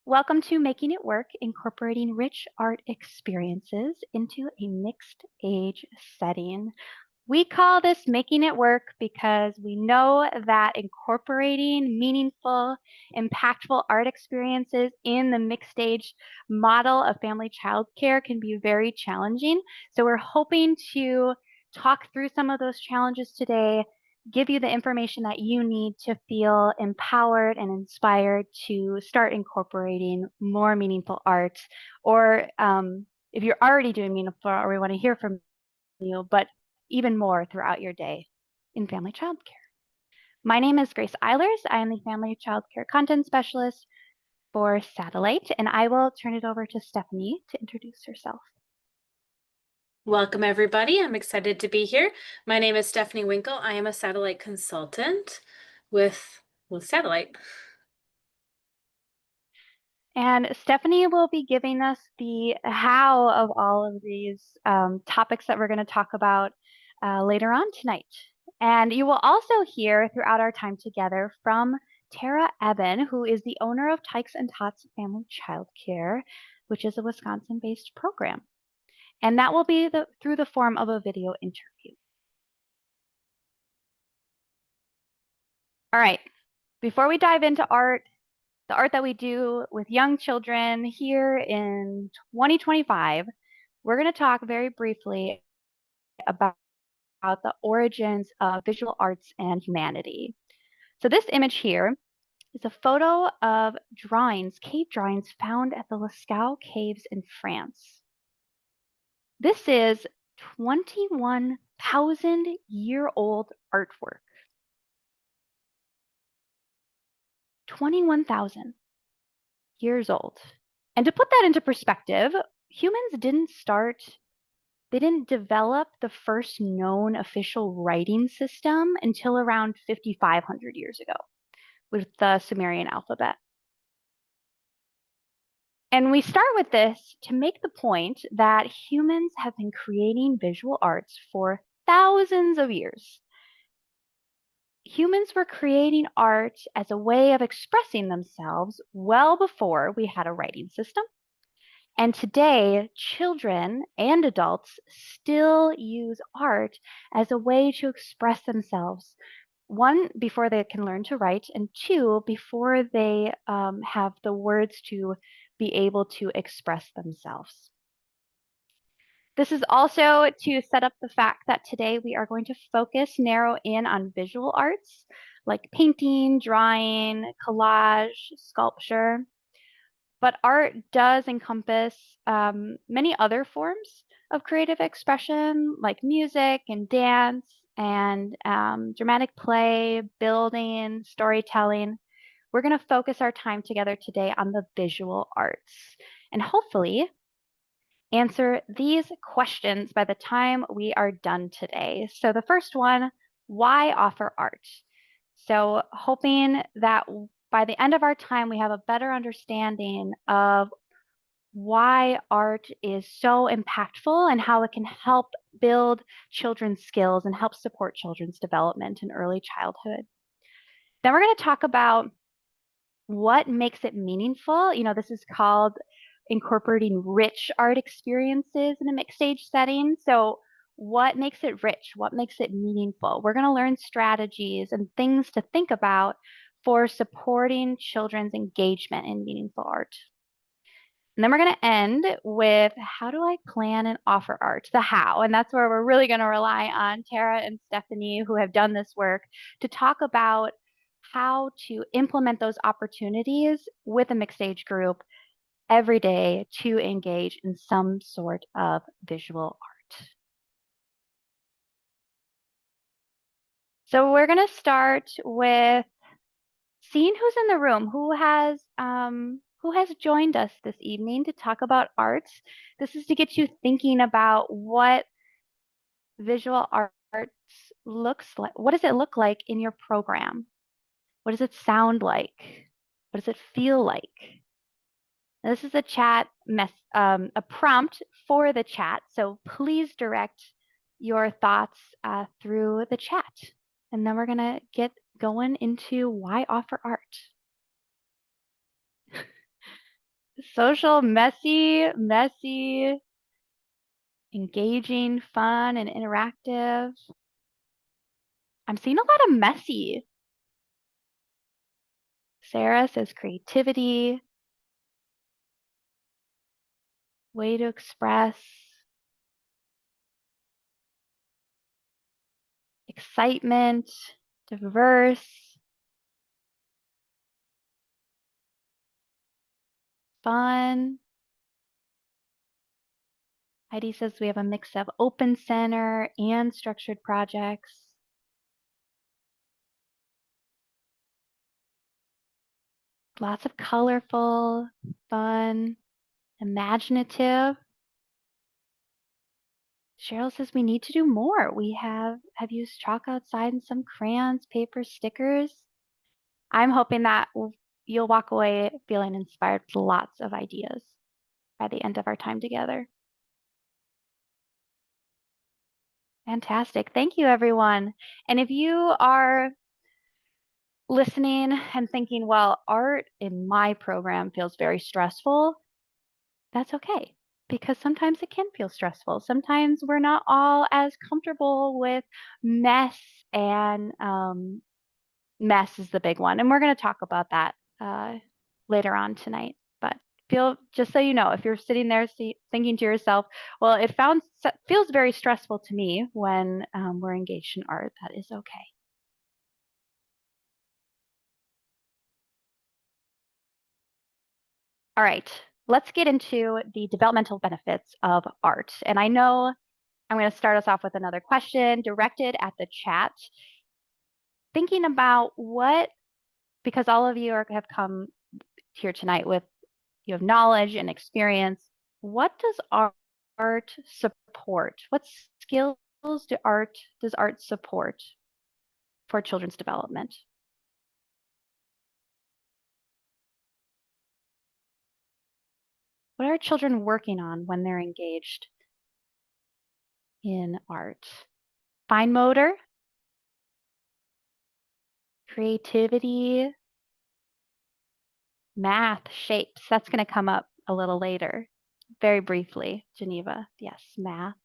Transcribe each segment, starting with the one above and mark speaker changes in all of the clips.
Speaker 1: Welcome to Making It Work, incorporating rich art experiences into a mixed age setting. We call this Making It Work because we know that incorporating meaningful, impactful art experiences in the mixed age model of family childcare can be very challenging. So we're hoping to talk through some of those challenges today, give you the information that you need to feel empowered and inspired to start incorporating more meaningful art. Or if you're already doing meaningful art, or we want to hear from you, but even more throughout your day in family childcare. My name is Grace Eilers. I am the Family Childcare Content Specialist for Satellite, and I will turn it over to Stephanie to introduce herself.
Speaker 2: Welcome, everybody. I'm excited to be here. My name is Stephanie Winkle. I am a satellite consultant with Satellite.
Speaker 1: And Stephanie will be giving us the how of all of these topics that we're going to talk about later on tonight. And you will also hear throughout our time together from Tara Eben, who is the owner of Tykes and Tots Family Childcare, which is a Wisconsin-based program. And that will be through the form of a video interview. All right, before we dive into art, the art that we do with young children here in 2025, we're going to talk very briefly about the origins of visual arts and humanity. So this image here is a photo of drawings, cave drawings found at the Lascaux Caves in France. This is 21,000-year-old artwork. 21,000 years old. And to put that into perspective, humans they didn't develop the first known official writing system until around 5,500 years ago with the Sumerian alphabet. And we start with this to make the point that humans have been creating visual arts for thousands of years. Humans were creating art as a way of expressing themselves well before we had a writing system. And today, children and adults still use art as a way to express themselves. One, before they can learn to write, and two, before they have the words to be able to express themselves. This is also to set up the fact that today we are going to narrow in on visual arts like painting, drawing, collage, sculpture. But art does encompass many other forms of creative expression like music and dance and dramatic play, building, storytelling. We're going to focus our time together today on the visual arts and hopefully answer these questions by the time we are done today. So the first one, why offer art? So hoping that by the end of our time, we have a better understanding of why art is so impactful and how it can help build children's skills and help support children's development in early childhood. Then we're going to talk about what makes it meaningful. This is called incorporating rich art experiences in a mixed age setting. So what makes it rich? What makes it meaningful? We're going to learn strategies and things to think about for supporting children's engagement in meaningful art. And then we're going to end with how do I plan and offer art, the how. And that's where we're really going to rely on Tara and Stephanie, who have done this work, to talk about how to implement those opportunities with a mixed age group every day to engage in some sort of visual art. So we're going to start with seeing who's in the room, who has joined us this evening to talk about arts. This is to get you thinking about what visual arts looks like. What does it look like in your program? What does it sound like? What does it feel like? Now, this is a chat a prompt for the chat, so please direct your thoughts through the chat. And then we're gonna get going into why offer art. Social, messy, engaging, fun, and interactive. I'm seeing a lot of messy. Sarah says creativity, way to express, excitement, diverse, fun. Heidi says we have a mix of open center and structured projects. Lots of colorful, fun, imaginative. Cheryl says we need to do more. We have used chalk outside and some crayons, paper, stickers. I'm hoping that you'll walk away feeling inspired with lots of ideas by the end of our time together. Fantastic. Thank you, everyone. And if you are listening and thinking, well, art in my program feels very stressful, that's okay. Because sometimes it can feel stressful. Sometimes we're not all as comfortable with mess, and mess is the big one. And we're going to talk about that later on tonight. But just so you know, if you're sitting there thinking to yourself, well, feels very stressful to me when we're engaged in art, that is okay. All right, let's get into the developmental benefits of art. And I know I'm going to start us off with another question directed at the chat. Thinking about because all of you have come here tonight with you have knowledge and experience. What does art support? What skills does art support for children's development? What are children working on when they're engaged in art? Fine motor, creativity, math, shapes. That's going to come up a little later, very briefly. Geneva, yes, math.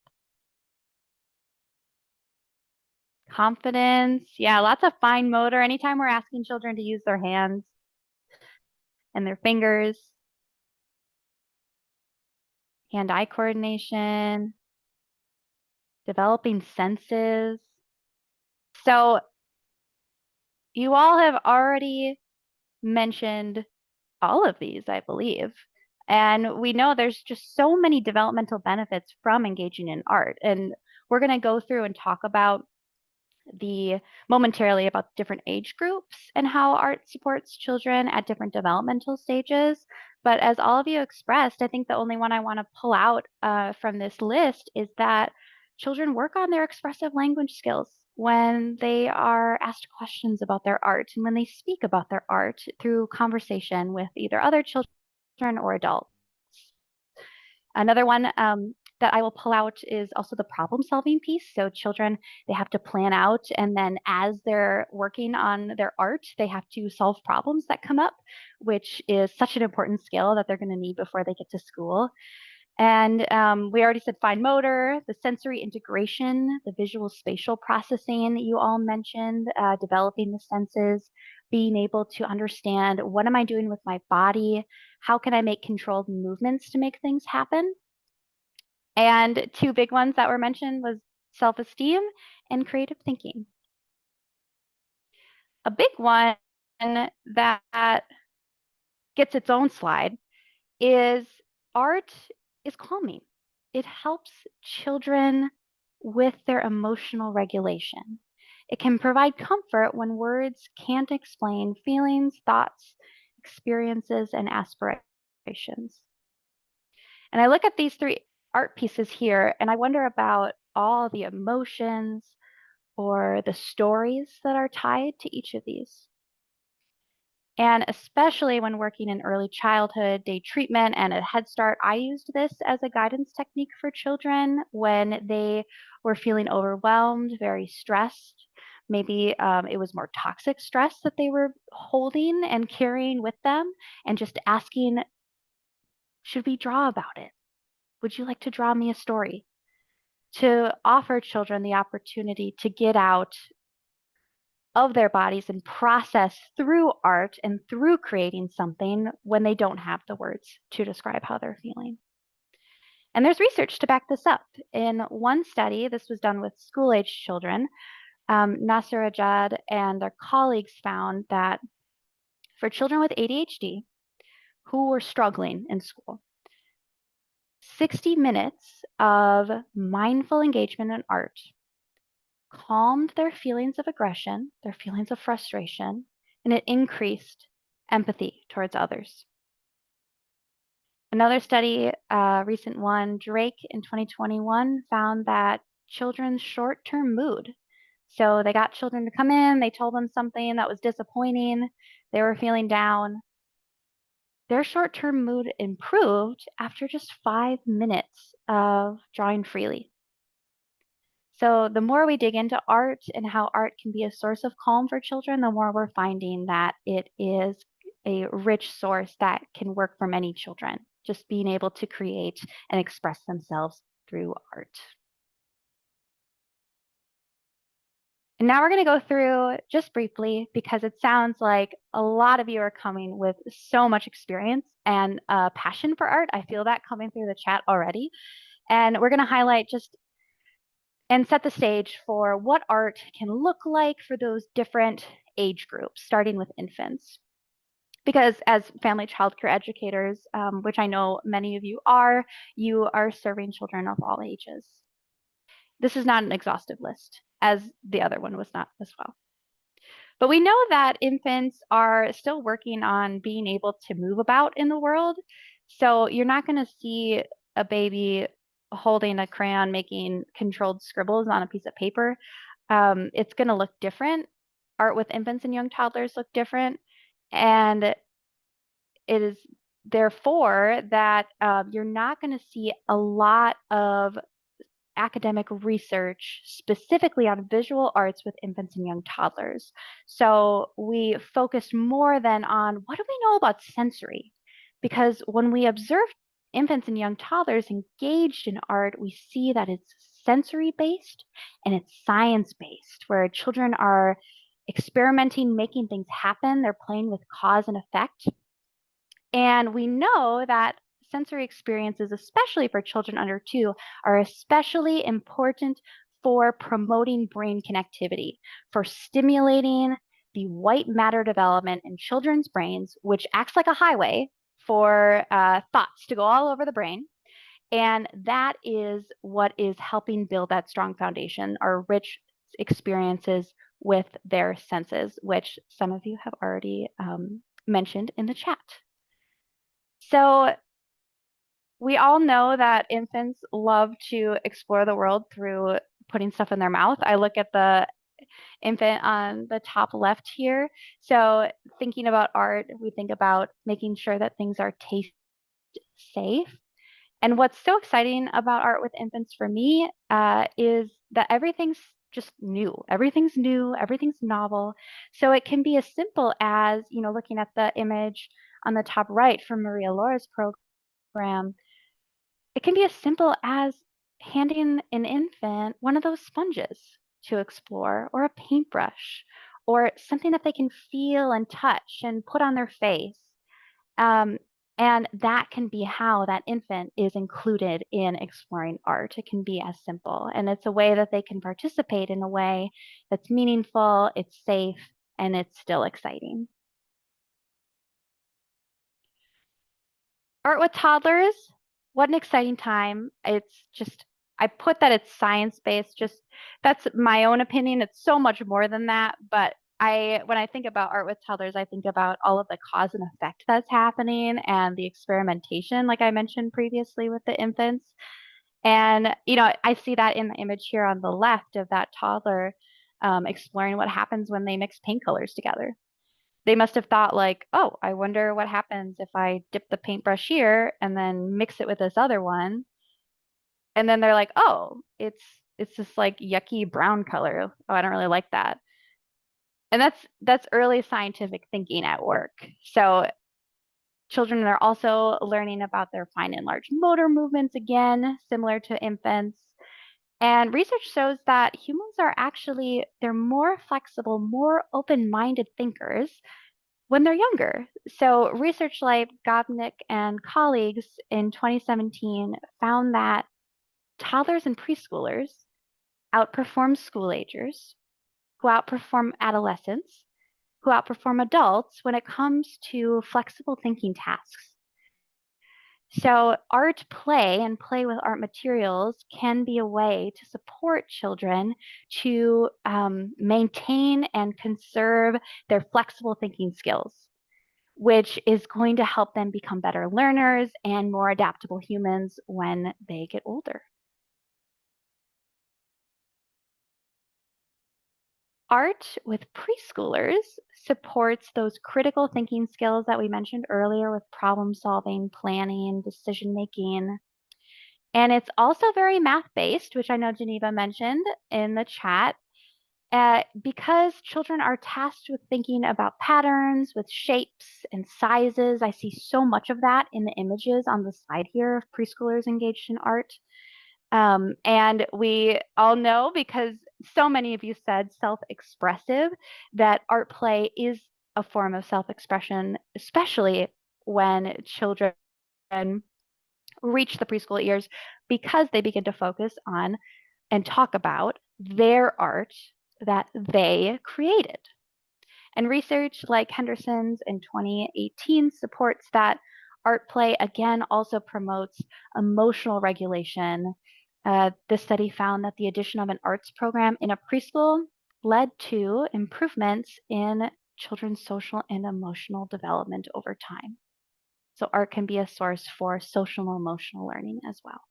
Speaker 1: Confidence, yeah, lots of fine motor. Anytime we're asking children to use their hands and their fingers, hand-eye coordination, developing senses. So you all have already mentioned all of these, I believe. And we know there's just so many developmental benefits from engaging in art. And we're going to go through and talk about momentarily about different age groups and how art supports children at different developmental stages. But as all of you expressed, I think the only one I want to pull out from this list is that children work on their expressive language skills when they are asked questions about their art and when they speak about their art through conversation with either other children or adults. Another one that I will pull out is also the problem solving piece. So children, they have to plan out, and then as they're working on their art, they have to solve problems that come up, which is such an important skill that they're going to need before they get to school. And we already said fine motor, the sensory integration, the visual spatial processing that you all mentioned, developing the senses, being able to understand what am I doing with my body? How can I make controlled movements to make things happen? And two big ones that were mentioned was self-esteem and creative thinking. A big one that gets its own slide is art is calming. It helps children with their emotional regulation. It can provide comfort when words can't explain feelings, thoughts, experiences, and aspirations. And I look at these three art pieces here and I wonder about all the emotions or the stories that are tied to each of these. And especially when working in early childhood, day treatment, and a Head Start, I used this as a guidance technique for children when they were feeling overwhelmed, very stressed. Maybe it was more toxic stress that they were holding and carrying with them, and just asking Should we draw about it? Would you like to draw me a story? To offer children the opportunity to get out of their bodies and process through art and through creating something when they don't have the words to describe how they're feeling. And there's research to back this up. In one study, this was done with school age children, Nasser Ajad and their colleagues found that for children with ADHD who were struggling in school, 60 minutes of mindful engagement in art calmed their feelings of aggression, their feelings of frustration, and it increased empathy towards others. Another study, recent one, Drake in 2021, found that children's short-term mood. So they got children to come in, they told them something that was disappointing, they were feeling down. Their short-term mood improved after just 5 minutes of drawing freely. So the more we dig into art and how art can be a source of calm for children, the more we're finding that it is a rich source that can work for many children, just being able to create and express themselves through art. And now we're going to go through just briefly, because it sounds like a lot of you are coming with so much experience and passion for art. I feel that coming through the chat already. And we're going to highlight just and set the stage for what art can look like for those different age groups, starting with infants. Because as family child care educators, which I know many of you are serving children of all ages. This is not an exhaustive list, as the other one was not as well. But we know that infants are still working on being able to move about in the world. So you're not going to see a baby holding a crayon making controlled scribbles on a piece of paper. It's going to look different. Art with infants and young toddlers look different. And it is therefore that you're not going to see a lot of academic research specifically on visual arts with infants and young toddlers. So we focused more then on what do we know about sensory? Because when we observe infants and young toddlers engaged in art, we see that it's sensory based and it's science based, where children are experimenting, making things happen. They're playing with cause and effect. And we know that sensory experiences, especially for children under 2, are especially important for promoting brain connectivity, for stimulating the white matter development in children's brains, which acts like a highway for thoughts to go all over the brain. And that is what is helping build that strong foundation, our rich experiences with their senses, which some of you have already mentioned in the chat. So we all know that infants love to explore the world through putting stuff in their mouth. I look at the infant on the top left here. So thinking about art, we think about making sure that things are taste safe. And what's so exciting about art with infants for me is that everything's just new. Everything's new, everything's novel. So it can be as simple as, looking at the image on the top right from Maria Laura's program. It can be as simple as handing an infant one of those sponges to explore, or a paintbrush, or something that they can feel and touch and put on their face. And that can be how that infant is included in exploring art. It can be as simple, and it's a way that they can participate in a way that's meaningful, it's safe, and it's still exciting. Art with toddlers, what an exciting time. It's just, I put that it's science-based, just that's my own opinion. It's so much more than that, but when I think about art with toddlers, I think about all of the cause and effect that's happening and the experimentation, like I mentioned previously with the infants. And, I see that in the image here on the left of that toddler exploring what happens when they mix paint colors together. They must have thought like, oh, I wonder what happens if I dip the paintbrush here and then mix it with this other one. And then they're like, oh, it's this like yucky brown color. Oh, I don't really like that. And that's early scientific thinking at work. So Children are also learning about their fine and large motor movements again, similar to infants. And research shows that humans are actually, they're more flexible, more open-minded thinkers when they're younger. So research like Gopnik and colleagues in 2017 found that toddlers and preschoolers outperform school agers, who outperform adolescents, who outperform adults when it comes to flexible thinking tasks. So, art play and play with art materials can be a way to support children to maintain and conserve their flexible thinking skills, which is going to help them become better learners and more adaptable humans when they get older. Art with preschoolers supports those critical thinking skills that we mentioned earlier with problem solving, planning, decision making. And it's also very math based, which I know Geneva mentioned in the chat. Because children are tasked with thinking about patterns, with shapes and sizes. I see so much of that in the images on the slide here of preschoolers engaged in art. And we all know, because so many of you said self-expressive, that art play is a form of self-expression, especially when children reach the preschool years, because they begin to focus on and talk about their art that they created. And research like Henderson's in 2018 supports that art play again also promotes emotional regulation. This study found that the addition of an arts program in a preschool led to improvements in children's social and emotional development over time. So art can be a source for social and emotional learning as well.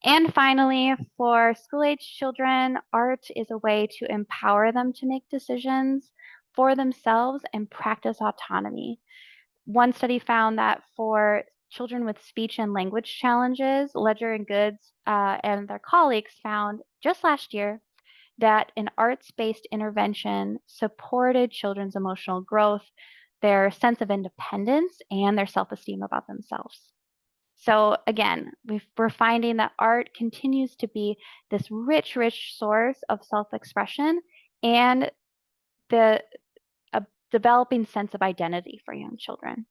Speaker 1: And finally, for school-age children, art is a way to empower them to make decisions for themselves and practice autonomy. One study found that for children with speech and language challenges, Ledger and Goods and their colleagues found just last year that an arts-based intervention supported children's emotional growth, their sense of independence, and their self-esteem about themselves. So again, we're finding that art continues to be this rich, rich source of self-expression and the developing sense of identity for young children.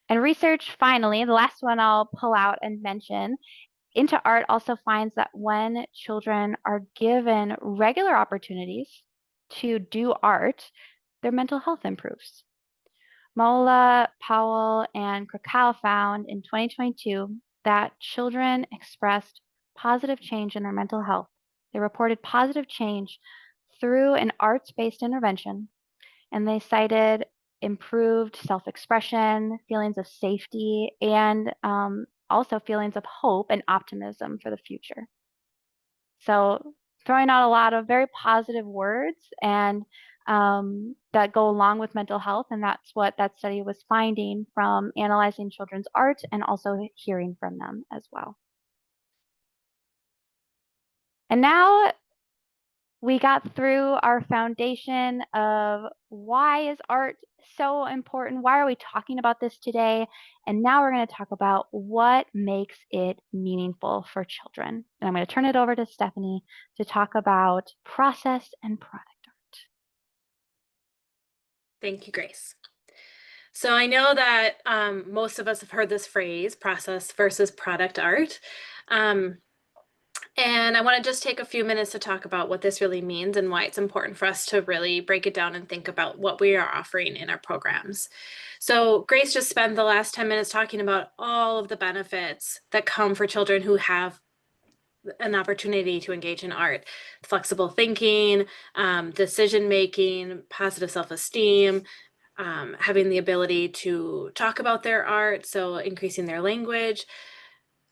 Speaker 1: And research, finally, the last one I'll pull out and mention, into art also finds that when children are given regular opportunities to do art, their mental health improves. Mola, Powell, and Krakow found in 2022 that children expressed positive change in their mental health. They reported positive change through an arts-based intervention, and they cited improved self-expression, feelings of safety, and also feelings of hope and optimism for the future. So throwing out a lot of very positive words and that go along with mental health. And that's what that study was finding from analyzing children's art and also hearing from them as well. And now we got through our foundation of why is art so important? Why are we talking about this today? And now we're going to talk about what makes it meaningful for children. And I'm going to turn it over to Stephanie to talk about process and product art.
Speaker 2: Thank you, Grace. So I know that most of us have heard this phrase, process versus product art. And I want to just take a few minutes to talk about what this really means and why it's important for us to really break it down and think about what we are offering in our programs. So Grace just spent the last 10 minutes talking about all of the benefits that come for children who have an opportunity to engage in art: flexible thinking, decision-making, positive self-esteem, having the ability to talk about their art, so increasing their language.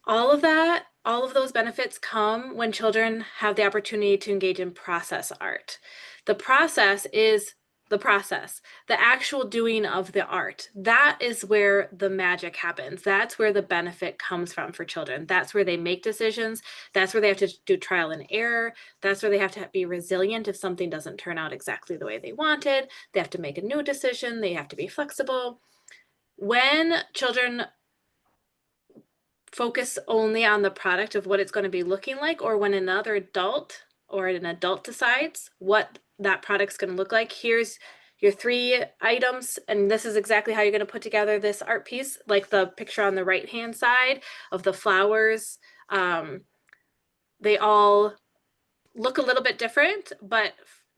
Speaker 2: All of that, all of those benefits come when children have the opportunity to engage in process art. The process is the process, the actual doing of the art. That is where the magic happens. That's where the benefit comes from for children. That's where they make decisions. That's where they have to do trial and error. That's where they have to be resilient if something doesn't turn out exactly the way they wanted. They have to make a new decision. They have to be flexible. When children focus only on the product of what it's going to be looking like, or when another adult or an adult decides what that product's going to look like, here's your 3 items, and this is exactly how you're going to put together this art piece, like the picture on the right hand side of the flowers. They all look a little bit different, but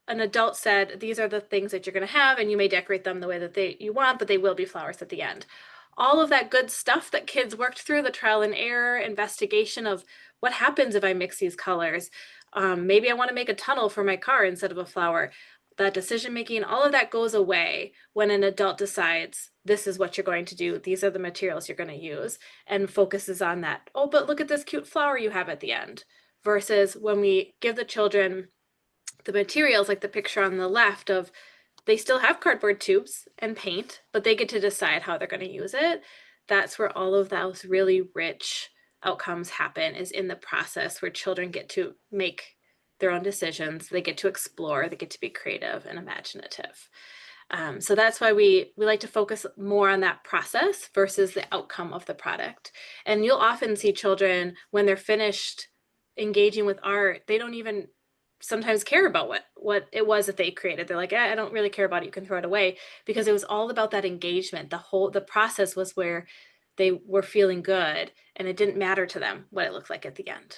Speaker 2: an adult said these are the things that you're going to have, and you may decorate them the way that you want, but they will be flowers at the end. All of that good stuff that kids worked through, the trial and error, investigation of what happens if I mix these colors. Maybe I want to make a tunnel for my car instead of a flower. That decision making, all of that goes away when an adult decides this is what you're going to do. These are the materials you're going to use, and focuses on that. Oh, but look at this cute flower you have at the end. Versus when we give the children the materials, like the picture on the left of, they still have cardboard tubes and paint, but they get to decide how they're going to use it. That's where all of those really rich outcomes happen, is in the process where children get to make their own decisions. They get to explore, they get to be creative and imaginative. So that's why we like to focus more on that process versus the outcome of the product. And you'll often see children, when they're finished engaging with art, they don't even sometimes care about what it was that they created. They're like, I don't really care about it, you can throw it away, because it was all about that engagement. The process was where they were feeling good, and it didn't matter to them what it looked like at the end.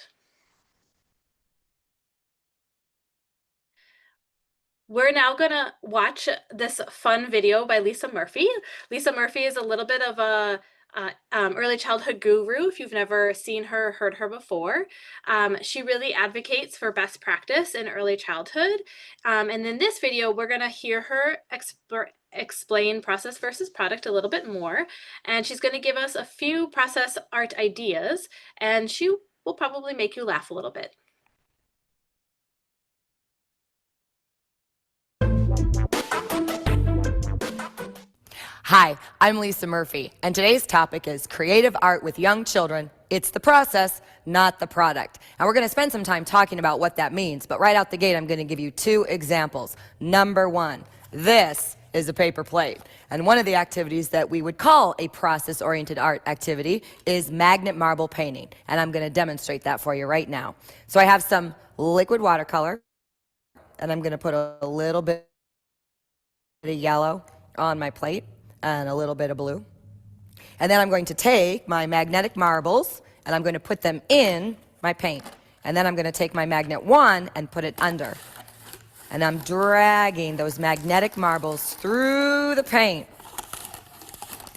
Speaker 2: We're now gonna watch this fun video by Lisa Murphy. Lisa Murphy is a little bit of a early childhood guru, if you've never seen her or heard her before. She really advocates for best practice in early childhood. And in this video, we're gonna hear her explain process versus product a little bit more. And she's gonna give us a few process art ideas, and she will probably make you laugh a little bit.
Speaker 3: Hi, I'm Lisa Murphy, and today's topic is creative art with young children. It's the process, not the product. And we're going to spend some time talking about what that means, but right out the gate, I'm going to give you 2 examples. Number 1, this is a paper plate. And one of the activities that we would call a process-oriented art activity is magnet marble painting. And I'm going to demonstrate that for you right now. So I have some liquid watercolor, and I'm going to put a little bit of yellow on my plate, and a little bit of blue. And then I'm going to take my magnetic marbles and I'm going to put them in my paint. And then I'm going to take my magnet 1 and put it under. And I'm dragging those magnetic marbles through the paint.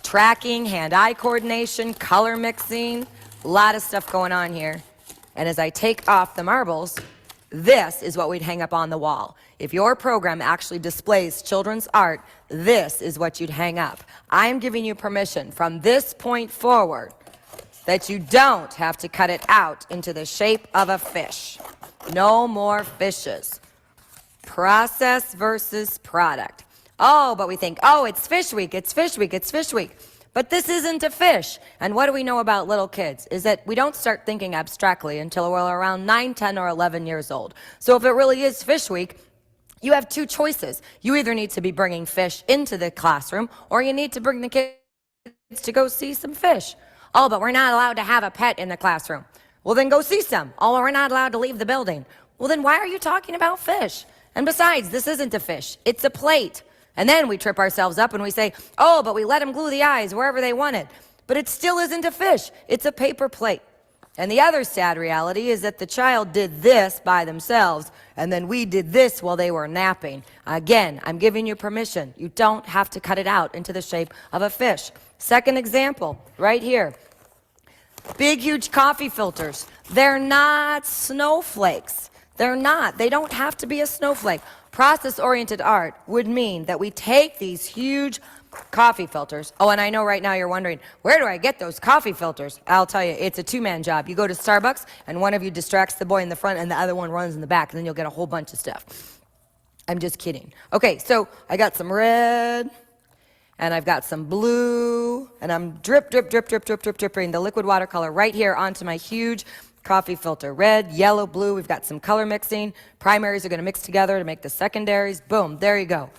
Speaker 3: Tracking, hand-eye coordination, color mixing, a lot of stuff going on here. And as I take off the marbles, this is what we'd hang up on the wall. If your program actually displays children's art, this is what you'd hang up. I am giving you permission from this point forward that you don't have to cut it out into the shape of a fish. No more fishes. Process versus product. Oh, but we think, oh, it's fish week, it's fish week, it's fish week. But this isn't a fish. And what do we know about little kids is that we don't start thinking abstractly until we're around 9, 10, or 11 years old. So if it really is fish week, you have 2 choices. You either need to be bringing fish into the classroom, or you need to bring the kids to go see some fish. Oh, but we're not allowed to have a pet in the classroom. Well, then go see some. Oh, we're not allowed to leave the building. Well, then why are you talking about fish? And besides, this isn't a fish. It's a plate. And then we trip ourselves up and we say, oh, but we let them glue the eyes wherever they wanted. But it still isn't a fish. It's a paper plate. And the other sad reality is that the child did this by themselves, and then we did this while they were napping. Again, I'm giving you permission. You don't have to cut it out into the shape of a fish. Second example, right here. Big, huge coffee filters. They're not snowflakes. They're not. They don't have to be a snowflake. Process-oriented art would mean that we take these huge coffee filters. Oh, and I know right now you're wondering, where do I get those coffee filters? I'll tell you, it's a 2-man job. You go to Starbucks, and one of you distracts the boy in the front, and the other one runs in the back, and then you'll get a whole bunch of stuff. I'm just kidding. Okay, so I got some red, and I've got some blue, and I'm dripping the liquid watercolor right here onto my huge coffee filter. Red, yellow, blue. We've got some color mixing. Primaries are going to mix together to make the secondaries. Boom, there you go.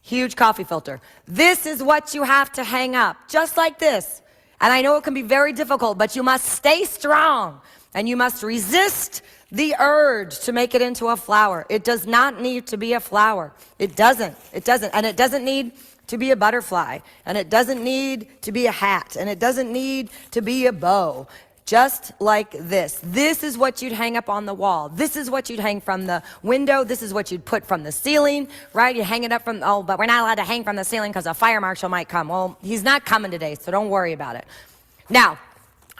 Speaker 3: Huge coffee filter. This is what you have to hang up, just like this. And I know it can be very difficult, but you must stay strong, and you must resist the urge to make it into a flower. It does not need to be a flower. It doesn't. It doesn't. And it doesn't need to be a butterfly. And it doesn't need to be a hat. And it doesn't need to be a bow. Just like this. This is what you'd hang up on the wall. This is what you'd hang from the window. This is what you'd put from the ceiling, right? You hang it up from, oh, but we're not allowed to hang from the ceiling because a fire marshal might come. Well, he's not coming today, so don't worry about it. Now,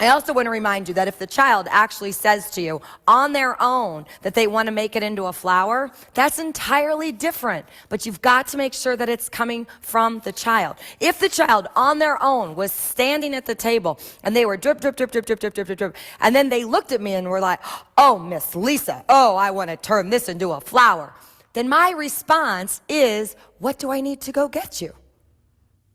Speaker 3: I also want to remind you that if the child actually says to you on their own that they want to make it into a flower, that's entirely different. But you've got to make sure that it's coming from the child. If the child on their own was standing at the table and they were drip, drip, drip, drip, drip, drip, drip, drip, drip, and then they looked at me and were like, oh, Miss Lisa, oh, I want to turn this into a flower, then my response is, what do I need to go get you?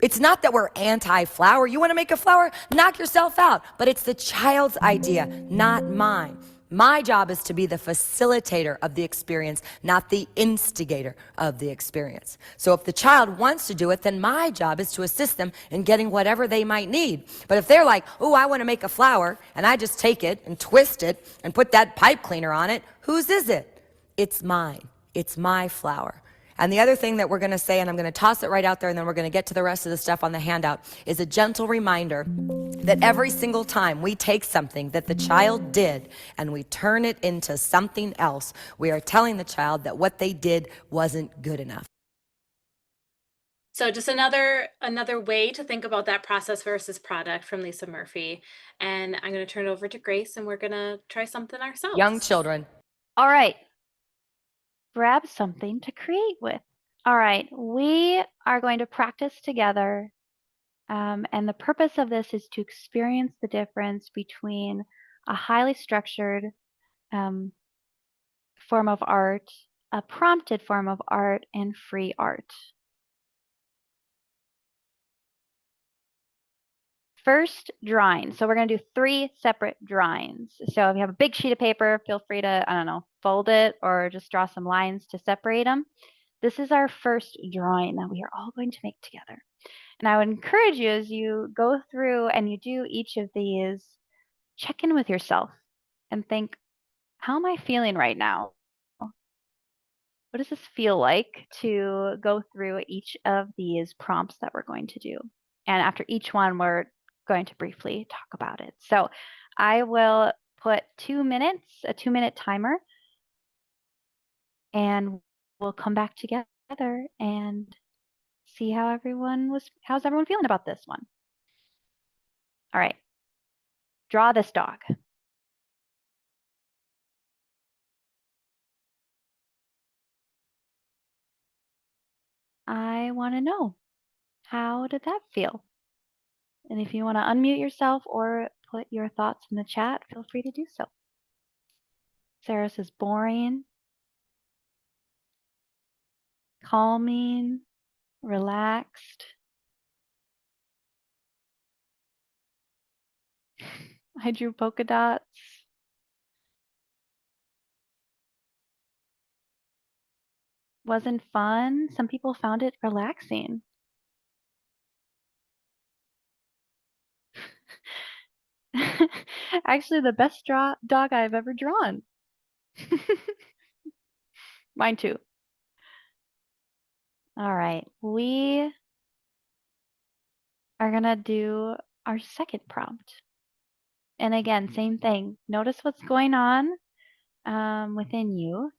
Speaker 3: It's not that we're anti-flower. You want to make a flower? Knock yourself out. But it's the child's idea, not mine. My job is to be the facilitator of the experience, not the instigator of the experience. So if the child wants to do it, then my job is to assist them in getting whatever they might need. But if they're like, oh, I want to make a flower, and I just take it and twist it and put that pipe cleaner on it, whose is it? It's mine. It's my flower. And the other thing that we're going to say, and I'm going to toss it right out there, and then we're going to get to the rest of the stuff on the handout, is a gentle reminder that every single time we take something that the child did and we turn it into something else, we are telling the child that what they did wasn't good enough.
Speaker 2: So just another way to think about that process versus product from Lisa Murphy. And I'm going to turn it over to Grace, and we're going to try something ourselves.
Speaker 3: Young children.
Speaker 1: All right. Grab something to create with. All right, we are going to practice together. And the purpose of this is to experience the difference between a highly structured form of art, a prompted form of art, and free art. First, drawing. So we're going to do 3 separate drawings. So if you have a big sheet of paper, feel free to, I don't know, fold it or just draw some lines to separate them. This is our first drawing that we are all going to make together. And I would encourage you, as you go through and you do each of these, check in with yourself and think, how am I feeling right now? What does this feel like to go through each of these prompts that we're going to do? And after each one, we're going to briefly talk about it. So I will put 2 minutes, a 2-minute timer, and we'll come back together and see how how's everyone feeling about this one? All right. Draw this dog. I want to know, how did that feel? And if you want to unmute yourself or put your thoughts in the chat, feel free to do so. Sarah says boring, calming, relaxed. I drew polka dots. Wasn't fun. Some people found it relaxing. Actually, the best dog I've ever drawn. Mine too. All right, we are gonna do our second prompt. And again, same thing. Notice what's going on within you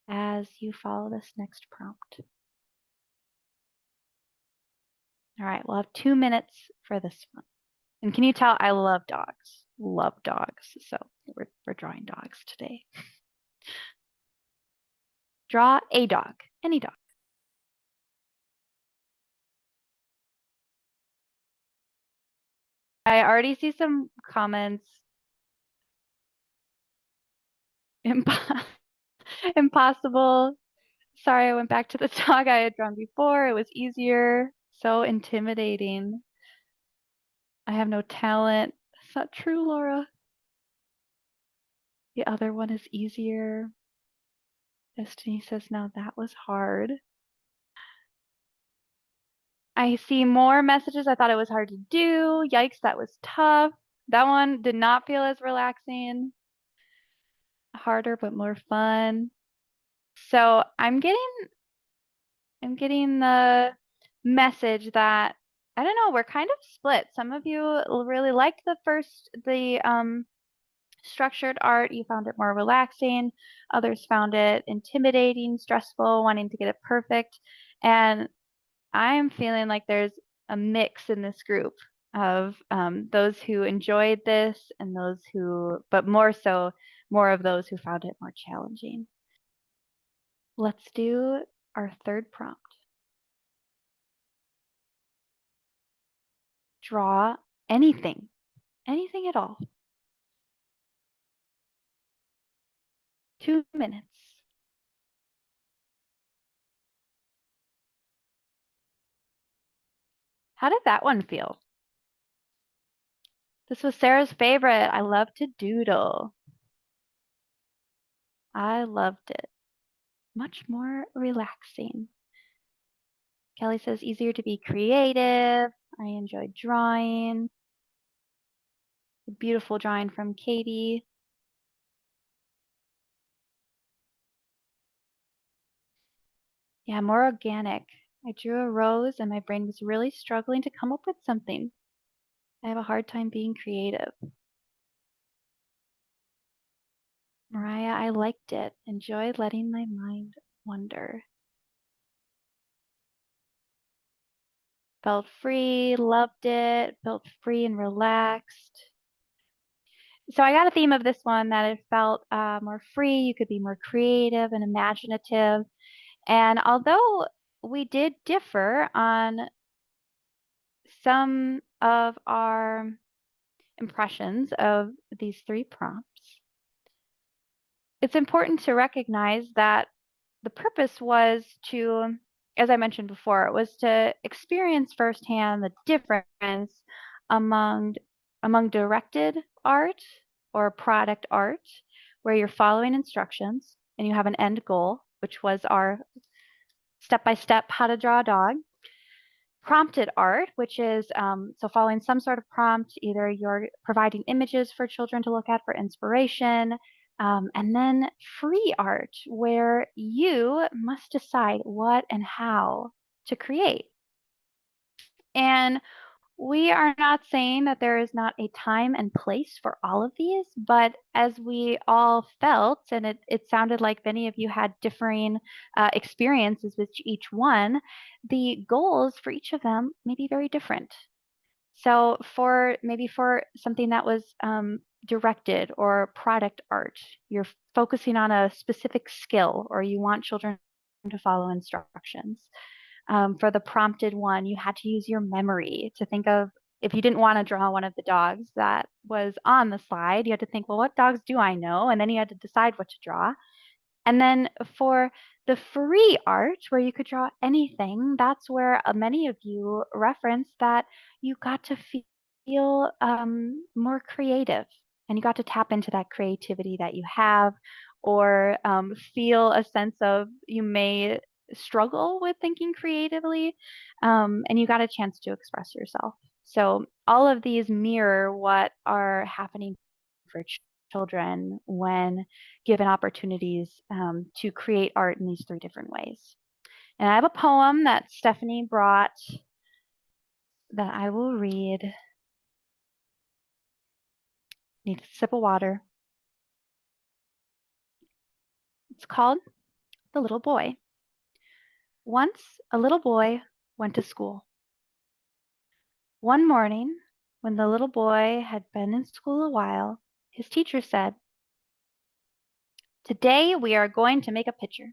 Speaker 1: as you follow this next prompt. All right, we'll have 2 minutes for this one. And can you tell I love dogs? Love dogs. So we're drawing dogs today. Draw a dog, any dog. I already see some comments. Impossible. Sorry, I went back to the dog I had drawn before. It was easier. So intimidating. I have no talent. That's not true, Laura. The other one is easier. Destiny says, now that was hard. I see more messages. I thought it was hard to do. Yikes, that was tough. That one did not feel as relaxing. Harder, but more fun. So I'm getting the message that, I don't know, we're kind of split. Some of you really liked the structured art. You found it more relaxing. Others found it intimidating, stressful, wanting to get it perfect. And I'm feeling like there's a mix in this group of those who enjoyed this and those who, but more so, more of those who found it more challenging. Let's do our third prompt. Draw anything at all. 2 minutes. How did that one feel? This was Sarah's favorite. I love to doodle. I loved it. Much more relaxing. Kelly says easier to be creative. I enjoyed drawing. A beautiful drawing from Katie. Yeah, more organic. I drew a rose and my brain was really struggling to come up with something. I have a hard time being creative. Mariah, I liked it. Enjoyed letting my mind wander. Felt free, loved it, felt free and relaxed. So I got a theme of this one that it felt more free. You could be more creative and imaginative. And although we did differ on some of our impressions of these three prompts, it's important to recognize that the purpose was to, as I mentioned before, it was to experience firsthand the difference among directed art or product art, where you're following instructions and you have an end goal, which was our step-by-step how to draw a dog. Prompted art, which is so following some sort of prompt, either you're providing images for children to look at for inspiration, and then free art, where you must decide what and how to create. And we are not saying that there is not a time and place for all of these, but as we all felt, and it sounded like many of you had differing experiences with each one, the goals for each of them may be very different. So for something that was directed or product art, you're focusing on a specific skill or you want children to follow instructions. For the prompted one, you had to use your memory to think of, if you didn't want to draw one of the dogs that was on the slide, you had to think, well, what dogs do I know? And then you had to decide what to draw. And then for the free art, where you could draw anything, that's where many of you referenced that you got to feel more creative and you got to tap into that creativity that you have, or feel a sense of you may struggle with thinking creatively, and you got a chance to express yourself. So all of these mirror what are happening for children when given opportunities to create art in these three different ways. And I have a poem that Stephanie brought that I will read. Need a sip of water. It's called The Little Boy. Once a little boy went to school. One morning, when the little boy had been in school a while, his teacher said, "Today we are going to make a picture."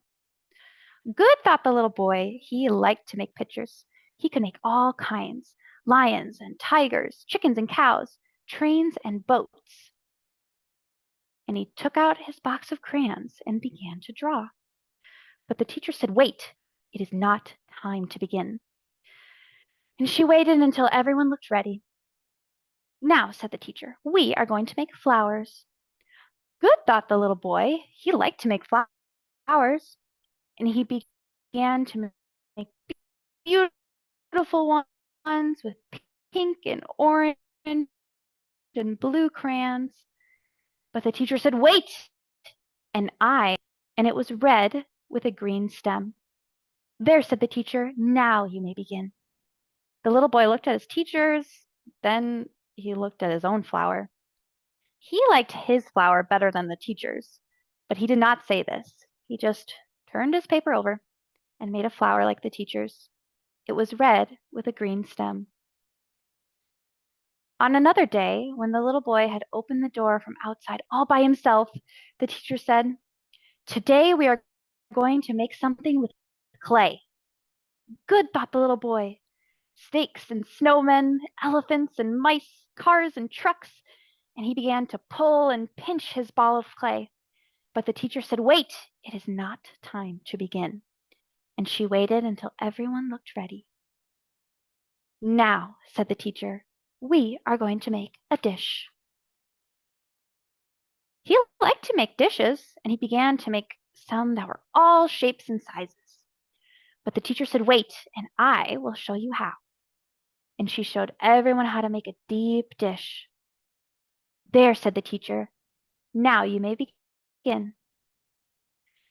Speaker 1: Good, thought the little boy. He liked to make pictures. He could make all kinds: lions and tigers, chickens and cows, trains and boats. And he took out his box of crayons and began to draw. But the teacher said, "Wait, it is not time to begin." And she waited until everyone looked ready. "Now," said the teacher, "we are going to make flowers." Good, thought the little boy. He liked to make flowers. And he began to make beautiful ones with pink and orange and blue crayons. But the teacher said, "Wait!" And it was red with a green stem. "There," said the teacher, "now you may begin." The little boy looked at his teacher's, then he looked at his own flower. He liked his flower better than the teacher's, but he did not say this. He just turned his paper over and made a flower like the teacher's. It was red with a green stem. On another day, when the little boy had opened the door from outside all by himself, the teacher said, "Today we are going to make something with clay." Good, thought the little boy. Snakes and snowmen, elephants and mice, cars and trucks, and he began to pull and pinch his ball of clay. But the teacher said, "Wait, it is not time to begin." And she waited until everyone looked ready. "Now," said the teacher, "we are going to make a dish." He liked to make dishes, and he began to make some that were all shapes and sizes. But the teacher said, "Wait, and I will show you how." And she showed everyone how to make a deep dish. "There," said the teacher, "now you may begin."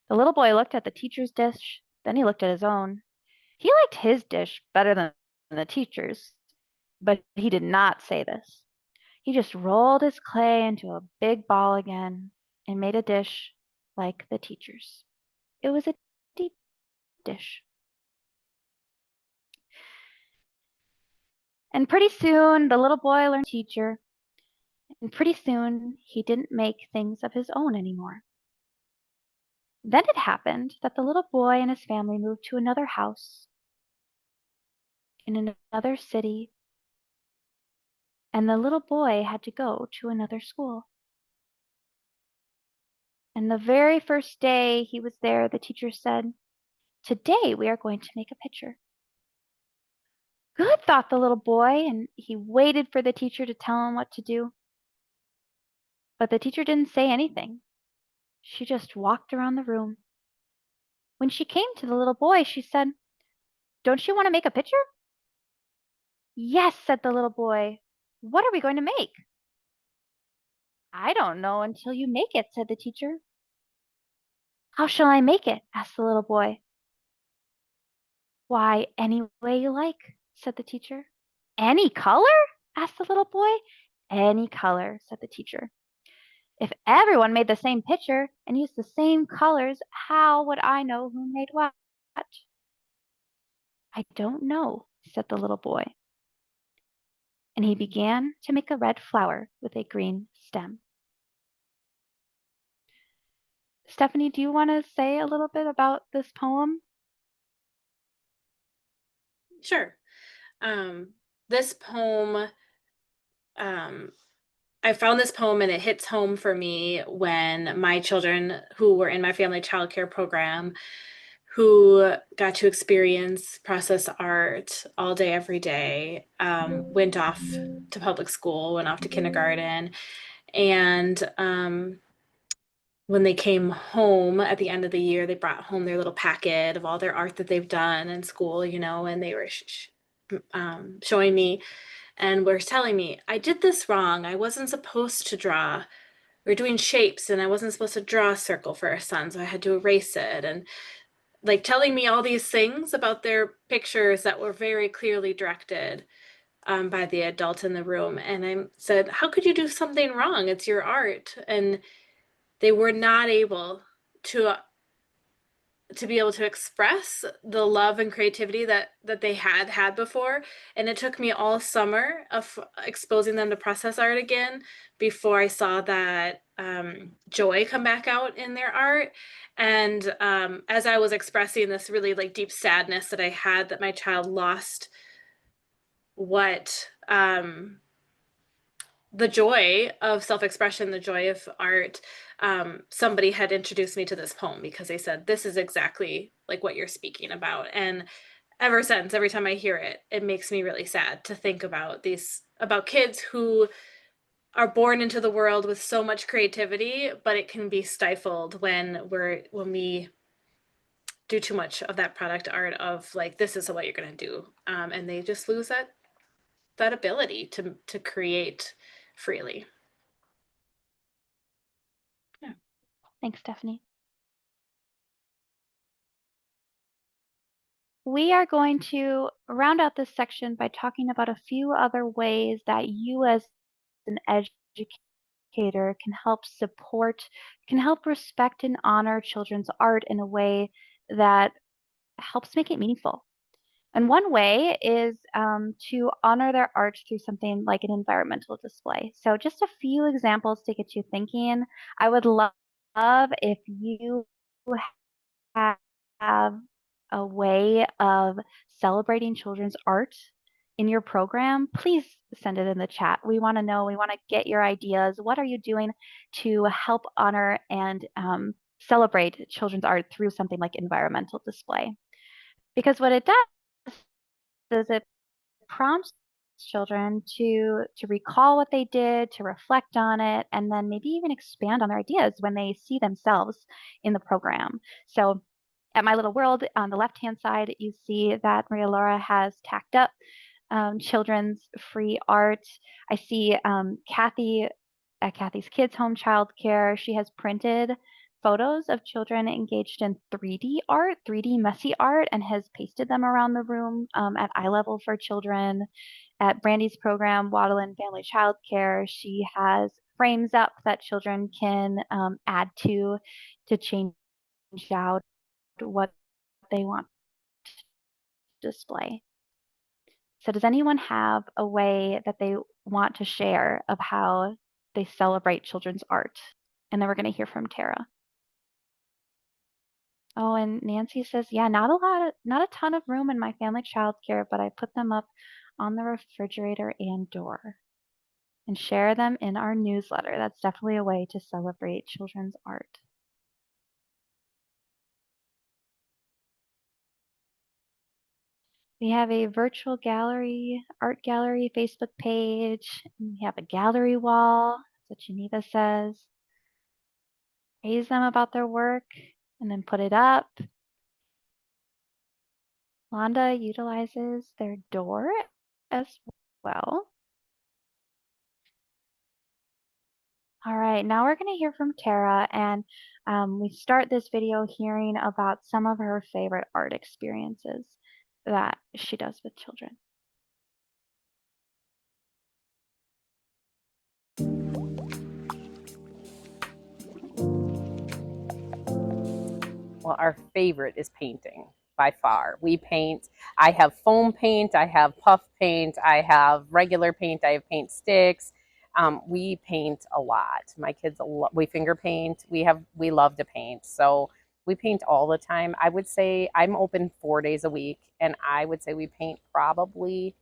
Speaker 1: The little boy looked at the teacher's dish, then he looked at his own. He liked his dish better than the teacher's, but he did not say this. He just rolled his clay into a big ball again and made a dish like the teacher's. It was a deep dish. And pretty soon the little boy learned teacher, and pretty soon he didn't make things of his own anymore. Then it happened that the little boy and his family moved to another house in another city, and the little boy had to go to another school. And the very first day he was there, the teacher said, "Today we are going to make a picture." Good, thought the little boy, and he waited for the teacher to tell him what to do. But the teacher didn't say anything. She just walked around the room. When she came to the little boy, she said, "Don't you want to make a picture?" "Yes," said the little boy. "What are we going to make?" "I don't know until you make it," said the teacher. "How shall I make it?" asked the little boy. "Why, any way you like," said the teacher. "Any color?" asked the little boy. "Any color," said the teacher. "If everyone made the same picture and used the same colors, how would I know who made what?" "I don't know," said the little boy. And he began to make a red flower with a green stem. Stephanie, do you want to say a little bit about this poem?
Speaker 2: Sure. This poem, I found this poem and it hits home for me when my children who were in my family childcare program, who got to experience process art all day, every day, went off to public school, went off to kindergarten. And when they came home at the end of the year, they brought home their little packet of all their art that they've done in school, and they were showing me and were telling me, "I did this wrong. I wasn't supposed to draw. We are doing shapes and I wasn't supposed to draw a circle for our son, so I had to erase it." And like telling me all these things about their pictures that were very clearly directed by the adult in the room. And I said, "How could you do something wrong? It's your art." And they were not able to be able to express the love and creativity that they had before. And it took me all summer of exposing them to process art again before I saw that joy come back out in their art. And as I was expressing this really like deep sadness that I had that my child lost what the joy of self-expression, the joy of art, somebody had introduced me to this poem because they said, this is exactly like what you're speaking about. And ever since, every time I hear it, it makes me really sad to think about about kids who are born into the world with so much creativity, but it can be stifled when we do too much of that product art of like, this is what you're going to do. And they just lose that ability to create freely. Yeah.
Speaker 1: Thanks, Stephanie. We are going to round out this section by talking about a few other ways that you as an educator can help support, can help respect and honor children's art in a way that helps make it meaningful. And one way is to honor their art through something like an environmental display. So just a few examples to get you thinking. I would love if you have a way of celebrating children's art in your program. Please send it in the chat. We want to know, we want to get your ideas. What are you doing to help honor and celebrate children's art through something like environmental display? Because what it does is it prompts children to recall what they did, to reflect on it, and then maybe even expand on their ideas when they see themselves in the program. So at My Little World, on the left-hand side, you see that Maria Laura has tacked up children's free art. I see Kathy at Kathy's Kids Home Childcare. She has printed photos of children engaged in 3D art, 3D messy art, and has pasted them around the room at eye level for children. At Brandy's program, Waddle Family Childcare, she has frames up that children can add to change out what they want to display. So does anyone have a way that they want to share of how they celebrate children's art? And then we're going to hear from Tara. Oh, and Nancy says, yeah, not a ton of room in my family childcare, but I put them up on the refrigerator and door and share them in our newsletter. That's definitely a way to celebrate children's art. We have a virtual gallery, art gallery Facebook page. And we have a gallery wall. That's what Geneva says. Praise them about their work and then put it up. Londa utilizes their door as well. All right, now we're going to hear from Tara, and we start this video hearing about some of her favorite art experiences that she does with children.
Speaker 4: Well, our favorite is painting by far. We paint, I have foam paint, I have puff paint, I have regular paint, I have paint sticks. We paint a lot. My kids, we finger paint. We love to paint. So we paint all the time. I would say I'm open 4 days a week, and I would say we paint probably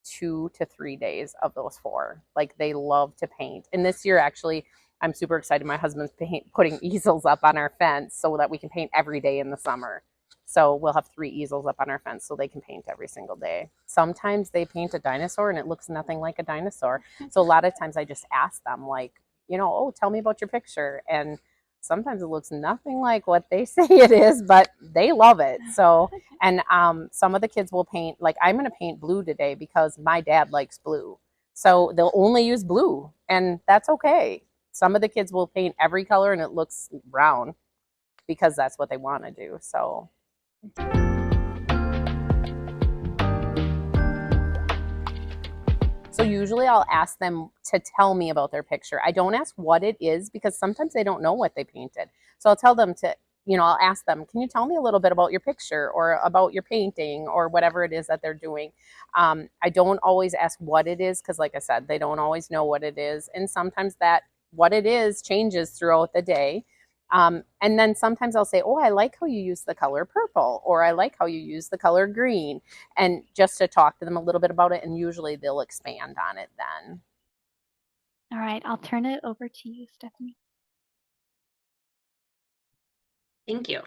Speaker 4: 2 to 3 days of those 4. Like, they love to paint. And this year, actually, I'm super excited. My husband's putting easels up on our fence so that we can paint every day in the summer. So we'll have 3 easels up on our fence so they can paint every single day. Sometimes they paint a dinosaur and it looks nothing like a dinosaur. So a lot of times I just ask them, like, oh, tell me about your picture. And sometimes it looks nothing like what they say it is, but they love it. So, and some of the kids will paint, like, I'm going to paint blue today because my dad likes blue. So they'll only use blue, and that's okay. Some of the kids will paint every color and it looks brown because that's what they want to do. So usually I'll ask them to tell me about their picture. I don't ask what it is because sometimes they don't know what they painted. So I'll tell them to, I'll ask them, can you tell me a little bit about your picture or about your painting or whatever it is that they're doing? I don't always ask what it is because, like I said, they don't always know what it is. And sometimes that what it is changes throughout the day. And then sometimes I'll say, oh, I like how you use the color purple, or I like how you use the color green, and just to talk to them a little bit about it, and usually they'll expand on it then.
Speaker 1: All right, I'll turn it over to you, Stephanie.
Speaker 2: Thank you.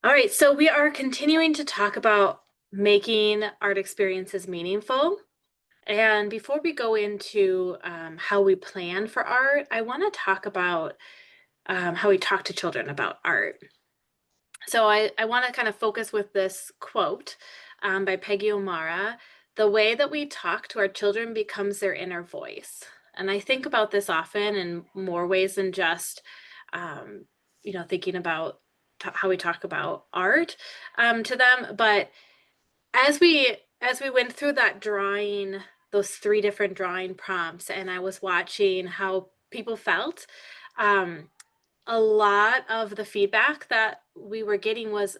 Speaker 2: All right, so we are continuing to talk about making art experiences meaningful. And before we go into how we plan for art, I want to talk about how we talk to children about art. So I want to kind of focus with this quote by Peggy O'Mara. The way that we talk to our children becomes their inner voice. And I think about this often in more ways than just, um, thinking about how we talk about art to them. But as we went through that drawing, those 3 different drawing prompts, and I was watching how people felt, um, a lot of the feedback that we were getting was,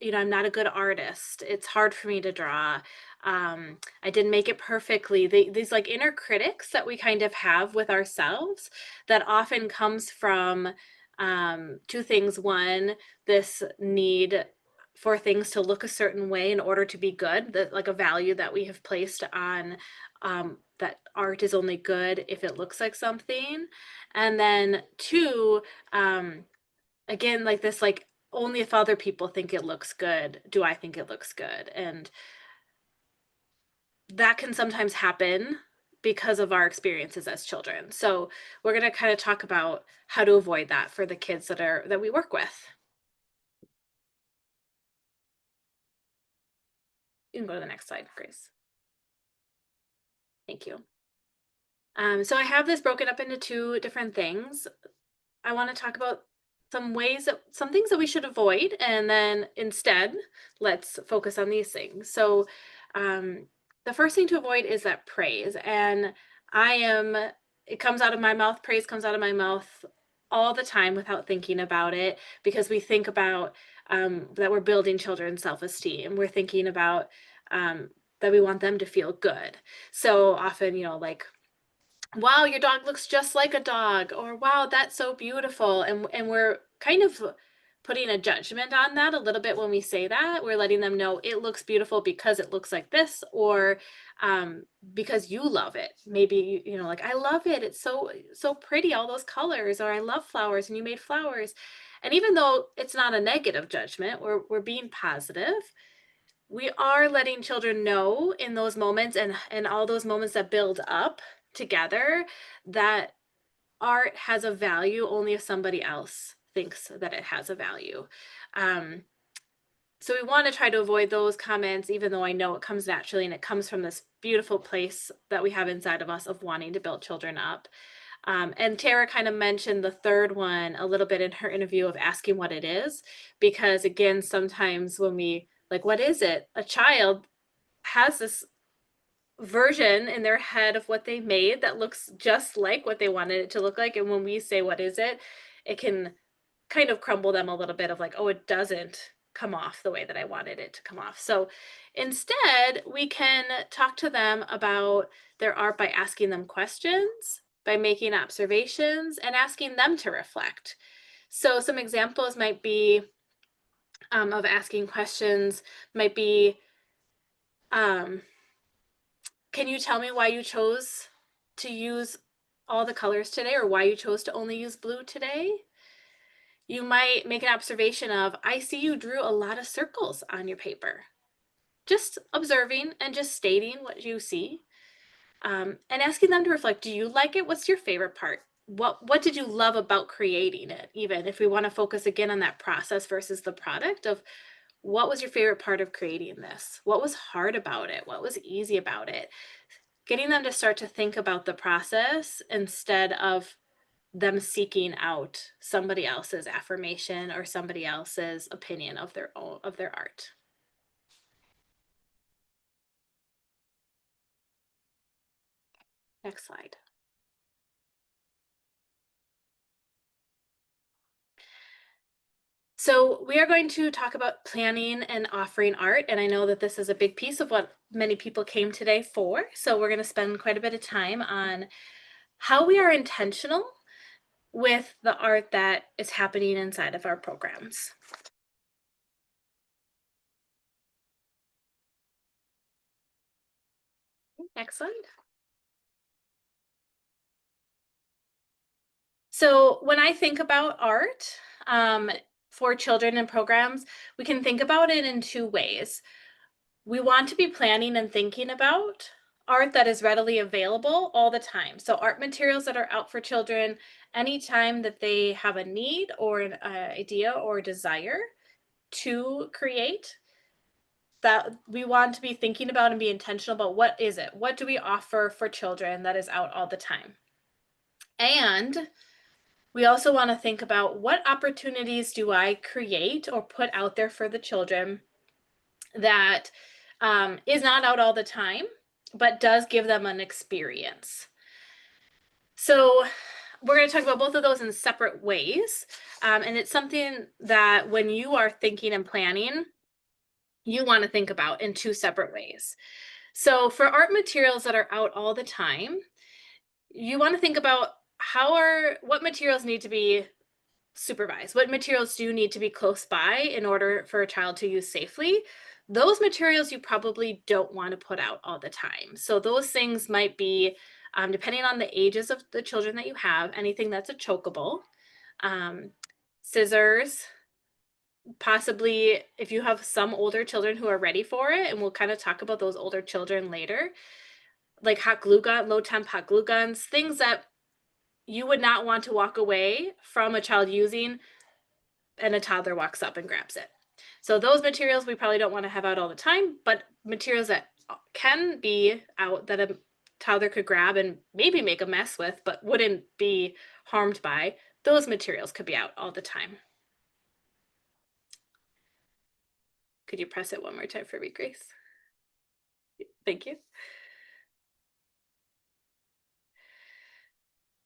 Speaker 2: I'm not a good artist. It's hard for me to draw. I didn't make it perfectly. These like inner critics that we kind of have with ourselves that often comes from 2 things. One, this need for things to look a certain way in order to be good, that like a value that we have placed on that art is only good if it looks like something. And then 2, again, like this, like only if other people think it looks good do I think it looks good. And that can sometimes happen because of our experiences as children. So we're going to kind of talk about how to avoid that for the kids that we work with. You can go to the next slide, Grace. Thank you. So I have this broken up into 2 different things. I want to talk about some things that we should avoid, and then instead, let's focus on these things. So, the first thing to avoid is that praise. And it comes out of my mouth, praise comes out of my mouth all the time without thinking about it, because we think about that we're building children's self-esteem. We're thinking about that we want them to feel good. So often, like, wow, your dog looks just like a dog, or wow, that's so beautiful. And we're kind of putting a judgment on that a little bit when we say that. We're letting them know it looks beautiful because it looks like this, or because you love it. Maybe, like, I love it. It's so pretty, all those colors, or I love flowers and you made flowers. And even though it's not a negative judgment, we're being positive. We are letting children know in those moments and all those moments that build up together that art has a value only if somebody else thinks that it has a value. So we want to try to avoid those comments, even though I know it comes naturally and it comes from this beautiful place that we have inside of us of wanting to build children up. And Tara kind of mentioned the third one a little bit in her interview of asking what it is, because again, sometimes when we like, what is it? A child has this version in their head of what they made that looks just like what they wanted it to look like. And when we say, what is it? It can kind of crumble them a little bit of like, oh, it doesn't come off the way that I wanted it to come off. So instead, we can talk to them about their art by asking them questions, by making observations, and asking them to reflect. So some examples might be of asking questions might be, can you tell me why you chose to use all the colors today, or why you chose to only use blue today? You might make an observation of, I see you drew a lot of circles on your paper. Just observing and just stating what you see, and asking them to reflect. Do you like it? What's your favorite part? What did you love about creating it? Even if we want to focus again on that process versus the product of, what was your favorite part of creating this? What was hard about it? What was easy about it? Getting them to start to think about the process instead of them seeking out somebody else's affirmation or somebody else's opinion of their art. Next slide. So we are going to talk about planning and offering art, and I know that this is a big piece of what many people came today for. So we're going to spend quite a bit of time on how we are intentional with the art that is happening inside of our programs. Next slide. So when I think about art, for children in programs, we can think about it in two ways. We want to be planning and thinking about art that is readily available all the time. So art materials that are out for children anytime that they have a need or an idea or desire to create, that we want to be thinking about and be intentional about what is it? What do we offer for children that is out all the time? And we also want to think about what opportunities do I create or put out there for the children that is not out all the time, but does give them an experience. So we're going to talk about both of those in separate ways. And it's something that when you are thinking and planning, you want to think about in two separate ways. So for art materials that are out all the time, you want to think about what materials need to be supervised. What materials do need to be close by in order for a child to use safely? Those materials you probably don't want to put out all the time. So those things might be, depending on the ages of the children that you have, anything that's a chokeable, scissors, possibly if you have some older children who are ready for it, and we'll kind of talk about those older children later, like hot glue gun, low temp hot glue guns, things that you would not want to walk away from a child using and a toddler walks up and grabs it. So those materials we probably don't want to have out all the time, but materials that can be out that a toddler could grab and maybe make a mess with, but wouldn't be harmed by, those materials could be out all the time. Could you press it one more time for me, Grace? Thank you.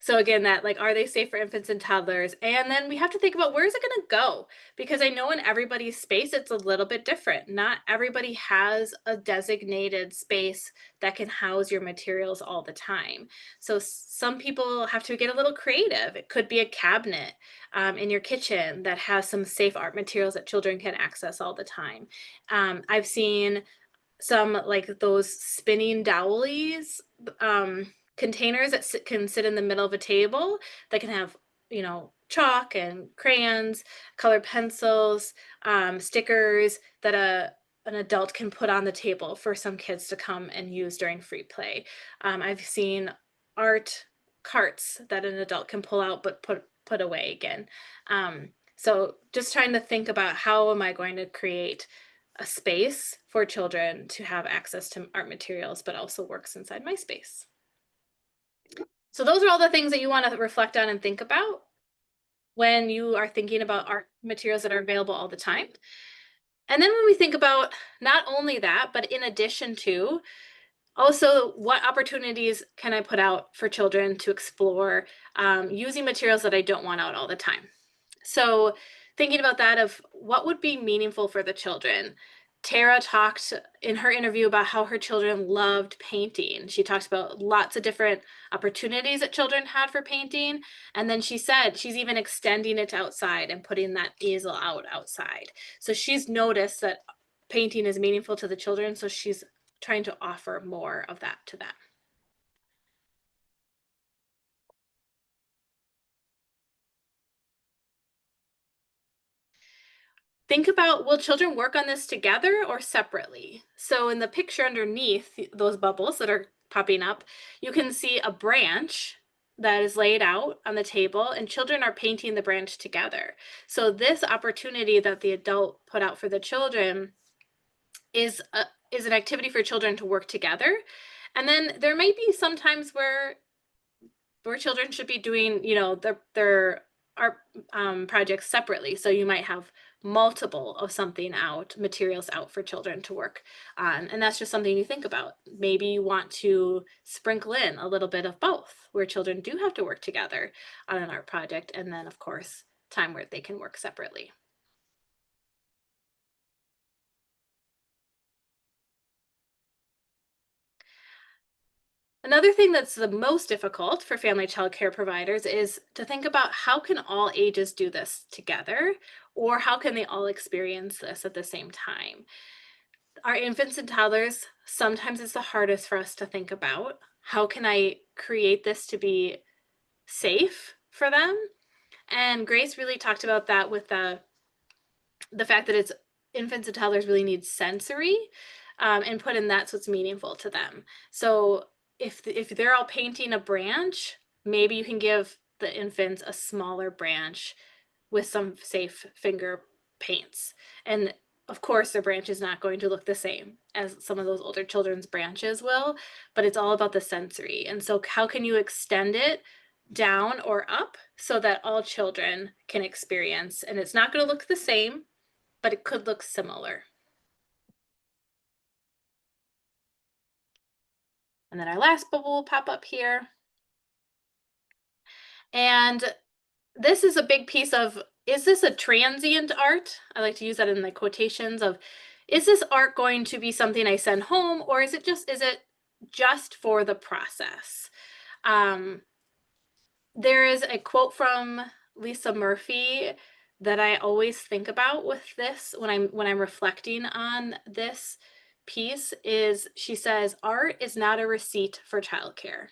Speaker 2: So again, that like, are they safe for infants and toddlers? And then we have to think about, where is it going to go? Because I know in everybody's space, it's a little bit different. Not everybody has a designated space that can house your materials all the time. So some people have to get a little creative. It could be a cabinet in your kitchen that has some safe art materials that children can access all the time. I've seen some like those spinning dowelies, containers that can sit in the middle of a table that can have, chalk and crayons, colored pencils, stickers that an adult can put on the table for some kids to come and use during free play. I've seen art carts that an adult can pull out but put away again. So just trying to think about, how am I going to create a space for children to have access to art materials, but also works inside my space. So those are all the things that you want to reflect on and think about when you are thinking about art materials that are available all the time. And then when we think about not only that, but in addition to, also, what opportunities can I put out for children to explore using materials that I don't want out all the time? So thinking about that, of what would be meaningful for the children. Tara talked in her interview about how her children loved painting. She talked about lots of different opportunities that children had for painting. And then she said she's even extending it outside and putting that easel out outside. So she's noticed that painting is meaningful to the children. So she's trying to offer more of that to them. Think about, will children work on this together or separately? So in the picture underneath those bubbles that are popping up, you can see a branch that is laid out on the table, and children are painting the branch together. So this opportunity that the adult put out for the children is an activity for children to work together. And then there may be some times where children should be doing, their art projects separately. So you might have multiple of something out, materials out for children to work on. And that's just something you think about. Maybe you want to sprinkle in a little bit of both, where children do have to work together on an art project. And then, of course, time where they can work separately. Another thing that's the most difficult for family child care providers is to think about, how can all ages do this together, or how can they all experience this at the same time? Our infants and toddlers, sometimes it's the hardest for us to think about. How can I create this to be safe for them? And Grace really talked about that with the the fact that it's infants and toddlers really need sensory input, and that's what's meaningful to them. So if they're all painting a branch, maybe you can give the infants a smaller branch with some safe finger paints. And of course, their branch is not going to look the same as some of those older children's branches will, but it's all about the sensory. And so how can you extend it down or up so that all children can experience? And it's not going to look the same, but it could look similar. And then our last bubble will pop up here. And this is a big piece of, is this a transient art? I like to use that in the quotations of, is this art going to be something I send home, or is it just for the process? There is a quote from Lisa Murphy that I always think about with this when I'm reflecting on this piece. Is she says, art is not a receipt for childcare,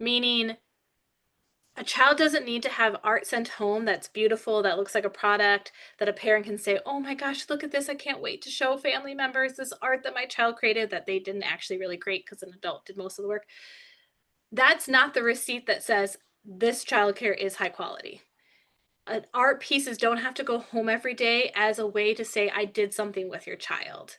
Speaker 2: meaning a child doesn't need to have art sent home that's beautiful, that looks like a product, that a parent can say, oh my gosh, look at this. I can't wait to show family members this art that my child created that they didn't actually really create because an adult did most of the work. That's not the receipt that says this childcare is high quality. Art pieces don't have to go home every day as a way to say, I did something with your child.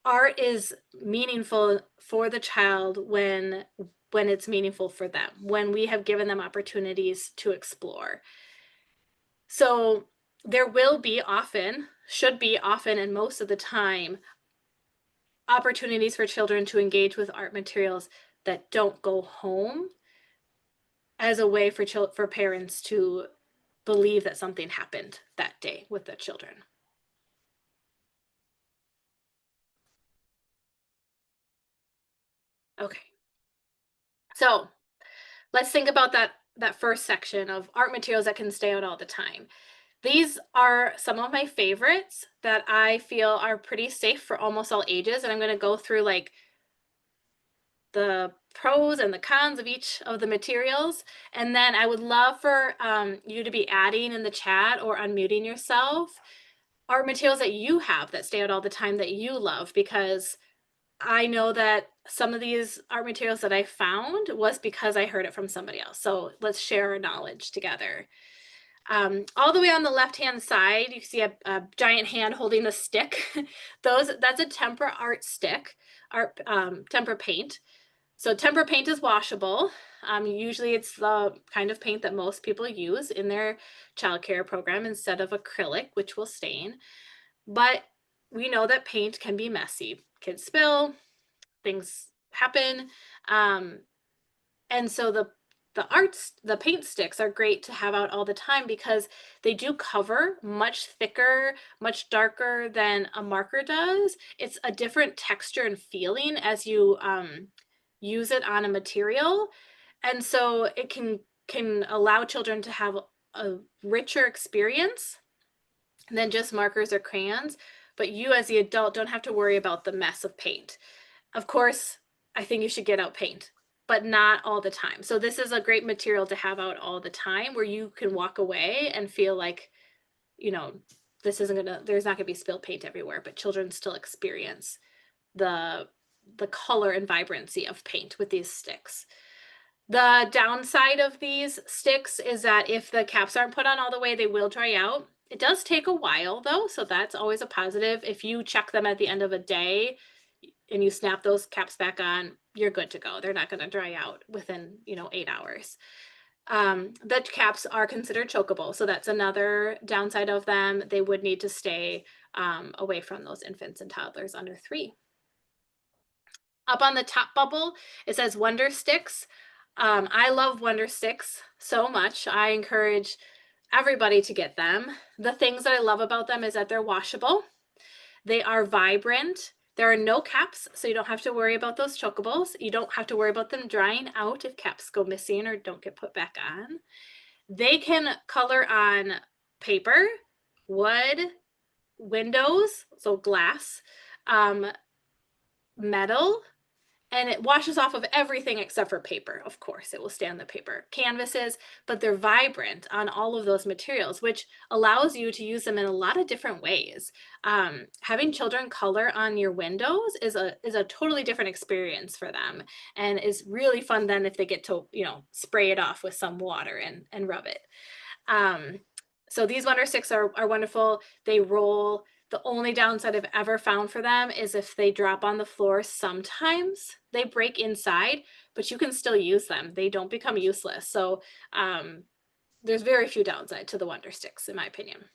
Speaker 2: Art is meaningful for the child when it's meaningful for them, when we have given them opportunities to explore. So there will be often, should be often, and most of the time, opportunities for children to engage with art materials that don't go home as a way for parents to believe that something happened that day with the children. Okay. So let's think about that first section of art materials that can stay out all the time. These are some of my favorites that I feel are pretty safe for almost all ages. And I'm going to go through like the pros and the cons of each of the materials. And then I would love for you to be adding in the chat or unmuting yourself art materials that you have that stay out all the time that you love, because I know that some of these art materials that I found was because I heard it from somebody else. So let's share our knowledge together. All the way on the left-hand side, you see a giant hand holding a stick. That's a tempera art stick, tempera paint. So tempera paint is washable. Usually it's the kind of paint that most people use in their childcare program instead of acrylic, which will stain. But we know that paint can be messy. Kids spill, things happen. And so the paint sticks are great to have out all the time because they do cover much thicker, much darker than a marker does. It's a different texture and feeling as you use it on a material. And so it can allow children to have a richer experience than just markers or crayons, but you as the adult don't have to worry about the mess of paint. Of course, I think you should get out paint, but not all the time. So this is a great material to have out all the time where you can walk away and feel like, you know, there's not gonna be spilled paint everywhere, but children still experience the color and vibrancy of paint with these sticks. The downside of these sticks is that if the caps aren't put on all the way, they will dry out. It does take a while though, so that's always a positive. If you check them at the end of a day and you snap those caps back on, you're good to go. They're not going to dry out within, 8 hours. The caps are considered chokeable, so that's another downside of them. They would need to stay away from those infants and toddlers under 3. Up on the top bubble, it says Wonder Sticks. I love Wonder Sticks so much. I encourage everybody to get them. The things that I love about them is that they're washable. They are vibrant. There are no caps, so you don't have to worry about those chokables. You don't have to worry about them drying out if caps go missing or don't get put back on. They can color on paper, wood, windows, so glass, metal, and it washes off of everything except for paper. Of course, it will stay on the paper canvases, but they're vibrant on all of those materials, which allows you to use them in a lot of different ways. Having children color on your windows is a totally different experience for them, and is really fun then if they get to, you know, spray it off with some water and rub it. Um, so these Wonder Sticks are wonderful. They roll. The only downside I've ever found for them is if they drop on the floor, sometimes they break inside, but you can still use them. They don't become useless. So there's very few downside to the Wonder Sticks, in my opinion.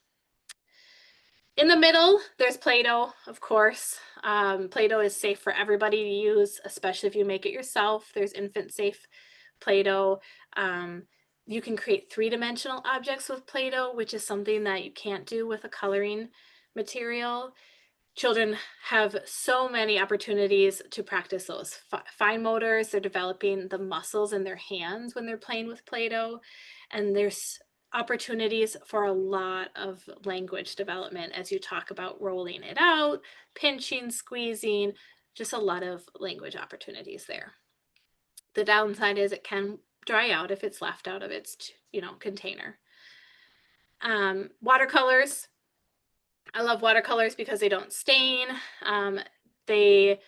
Speaker 2: In the middle, there's Play-Doh, of course. Play-Doh is safe for everybody to use, especially if you make it yourself. There's infant safe Play-Doh. You can create three-dimensional objects with Play-Doh, which is something that you can't do with a coloring material. Children have so many opportunities to practice those fine motors. They're developing the muscles in their hands when they're playing with Play-Doh. And there's opportunities for a lot of language development as you talk about rolling it out, pinching, squeezing, just a lot of language opportunities there. The downside is it can dry out if it's left out of its, you know, container. Watercolors. I love watercolors because they don't stain. They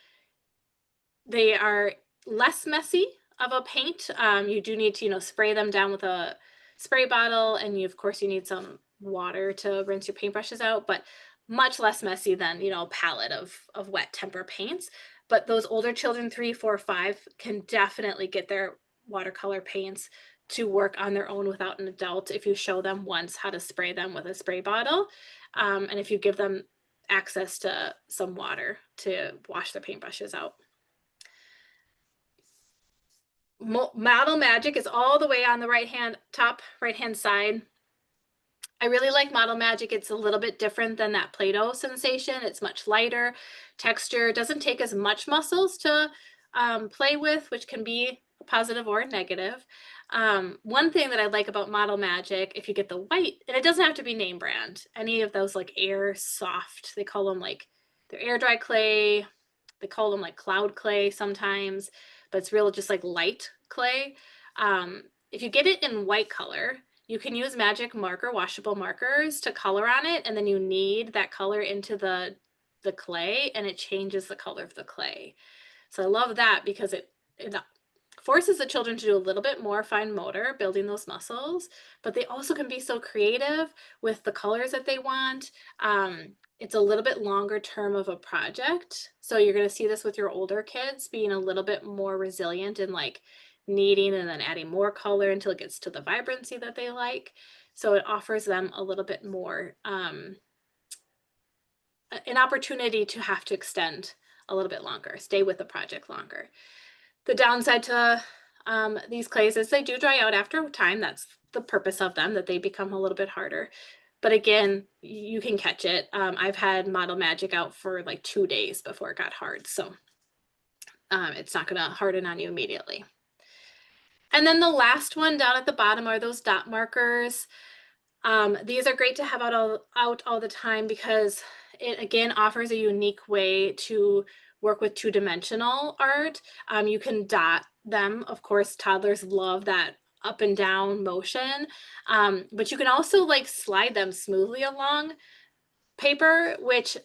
Speaker 2: are less messy of a paint. You do need to, you know, spray them down with a spray bottle, and of course you need some water to rinse your paintbrushes out, but much less messy than, you know, a palette of wet tempera paints. But those older children, 3, 4, 5, can definitely get their watercolor paints to work on their own without an adult if you show them once how to spray them with a spray bottle, and if you give them access to some water to wash their paintbrushes out. Model Magic is all the way on the top right hand side. I really like Model Magic. It's a little bit different than that Play-Doh sensation. It's much lighter texture, doesn't take as much muscles to play with, which can be a positive or a negative. One thing that I like about Model Magic, if you get the white, and it doesn't have to be name brand, any of those like air soft, they call them like, they're air dry clay, they call them like cloud clay sometimes, but it's real just like light clay. If you get it in white color, you can use magic marker, washable markers to color on it, and then you knead that color into the clay, and it changes the color of the clay. So I love that because it forces the children to do a little bit more fine motor, building those muscles, but they also can be so creative with the colors that they want. It's a little bit longer term of a project. So you're going to see this with your older kids being a little bit more resilient and like kneading and then adding more color until it gets to the vibrancy that they like. So it offers them a little bit more, an opportunity to have to extend a little bit longer, stay with the project longer. The downside to these clays is they do dry out after time. That's the purpose of them, that they become a little bit harder. But again, you can catch it. I've had Model Magic out for like 2 days before it got hard. So it's not going to harden on you immediately. And then the last one down at the bottom are those dot markers. These are great to have out all the time because it again offers a unique way to work with two-dimensional art. You can dot them. Of course, toddlers love that up and down motion, but you can also like slide them smoothly along paper, which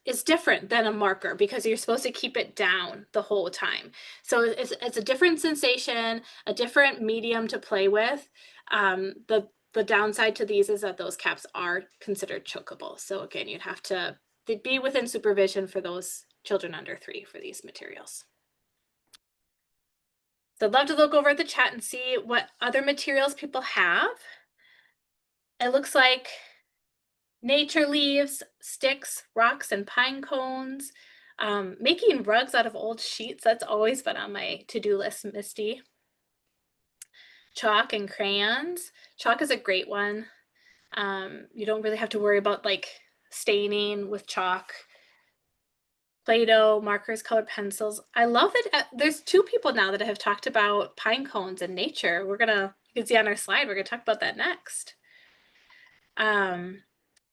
Speaker 2: is different than a marker because you're supposed to keep it down the whole time. So it's a different sensation, a different medium to play with. The downside to these is that those caps are considered chokeable. So again, you'd have to be within supervision for those children under 3 for these materials. So I'd love to look over at the chat and see what other materials people have. It looks like nature leaves, sticks, rocks, and pine cones. Making rugs out of old sheets, that's always been on my to-do list, Misty. Chalk and crayons. Chalk is a great one. You don't really have to worry about like staining with chalk. Play-Doh, markers, colored pencils. I love that there's 2 people now that have talked about pine cones and nature. You can see on our slide, we're gonna talk about that next.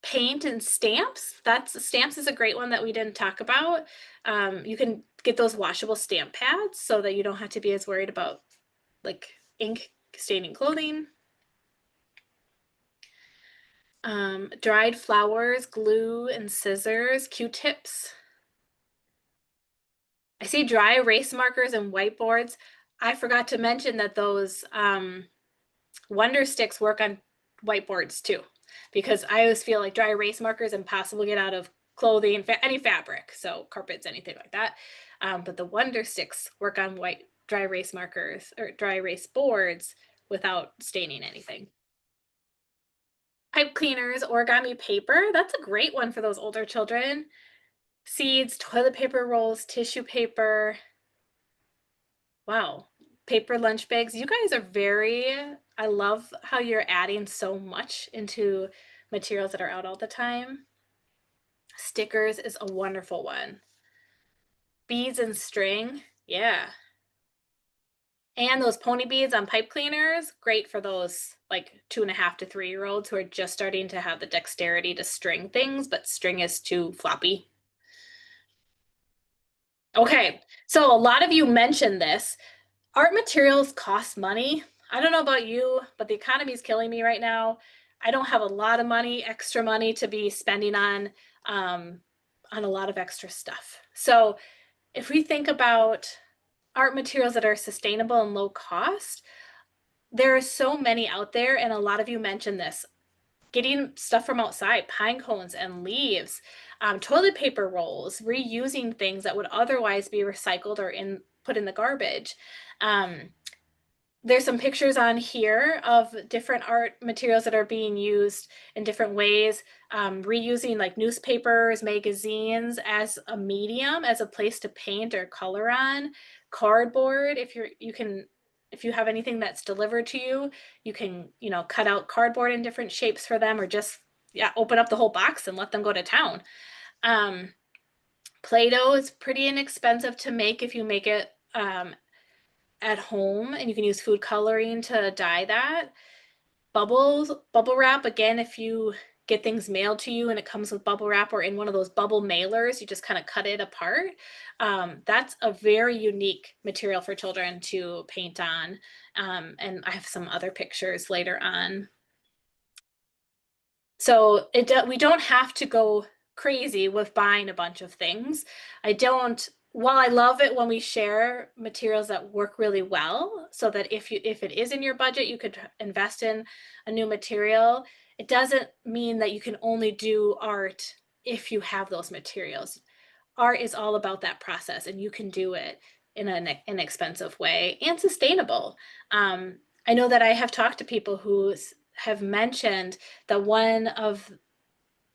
Speaker 2: paint and stamps. Stamps is a great one that we didn't talk about. You can get those washable stamp pads so that you don't have to be as worried about like ink staining clothing. Dried flowers, glue and scissors, Q-tips. I see dry erase markers and whiteboards. I forgot to mention that those Wonder Sticks work on whiteboards too, because I always feel like dry erase markers impossible to get out of clothing, any fabric, so carpets, anything like that. But the Wonder Sticks work on dry erase markers or dry erase boards without staining anything. Pipe cleaners, origami paper. That's a great one for those older children. Seeds, toilet paper rolls, tissue paper. Wow. Paper lunch bags. You guys are I love how you're adding so much into materials that are out all the time. Stickers is a wonderful one. Beads and string. Yeah. And those pony beads on pipe cleaners, great for those like 2.5 to 3-year-olds who are just starting to have the dexterity to string things, but string is too floppy. Okay, so a lot of you mentioned this. Art materials cost money. I don't know about you, but the economy is killing me right now. I don't have a lot of money, extra money to be spending on a lot of extra stuff. So if we think about art materials that are sustainable and low cost, there are so many out there, and a lot of you mentioned this. Getting stuff from outside, pine cones and leaves, toilet paper rolls, reusing things that would otherwise be recycled or put in the garbage. There's some pictures on here of different art materials that are being used in different ways, reusing like newspapers, magazines as a medium, as a place to paint or color on. Cardboard, if you have anything that's delivered to you, you can, cut out cardboard in different shapes for them, or just open up the whole box and let them go to town. Play-Doh is pretty inexpensive to make if you make it at home, and you can use food coloring to dye that. Bubble wrap, again, if you get things mailed to you and it comes with bubble wrap or in one of those bubble mailers, you just kind of cut it apart. That's a very unique material for children to paint on. And I have some other pictures later on. So we don't have to go crazy with buying a bunch of things. While I love it when we share materials that work really well, so that if it is in your budget, you could invest in a new material, it doesn't mean that you can only do art if you have those materials. Art is all about that process, and you can do it in an inexpensive way and sustainable. I know that I have talked to people who have mentioned that one of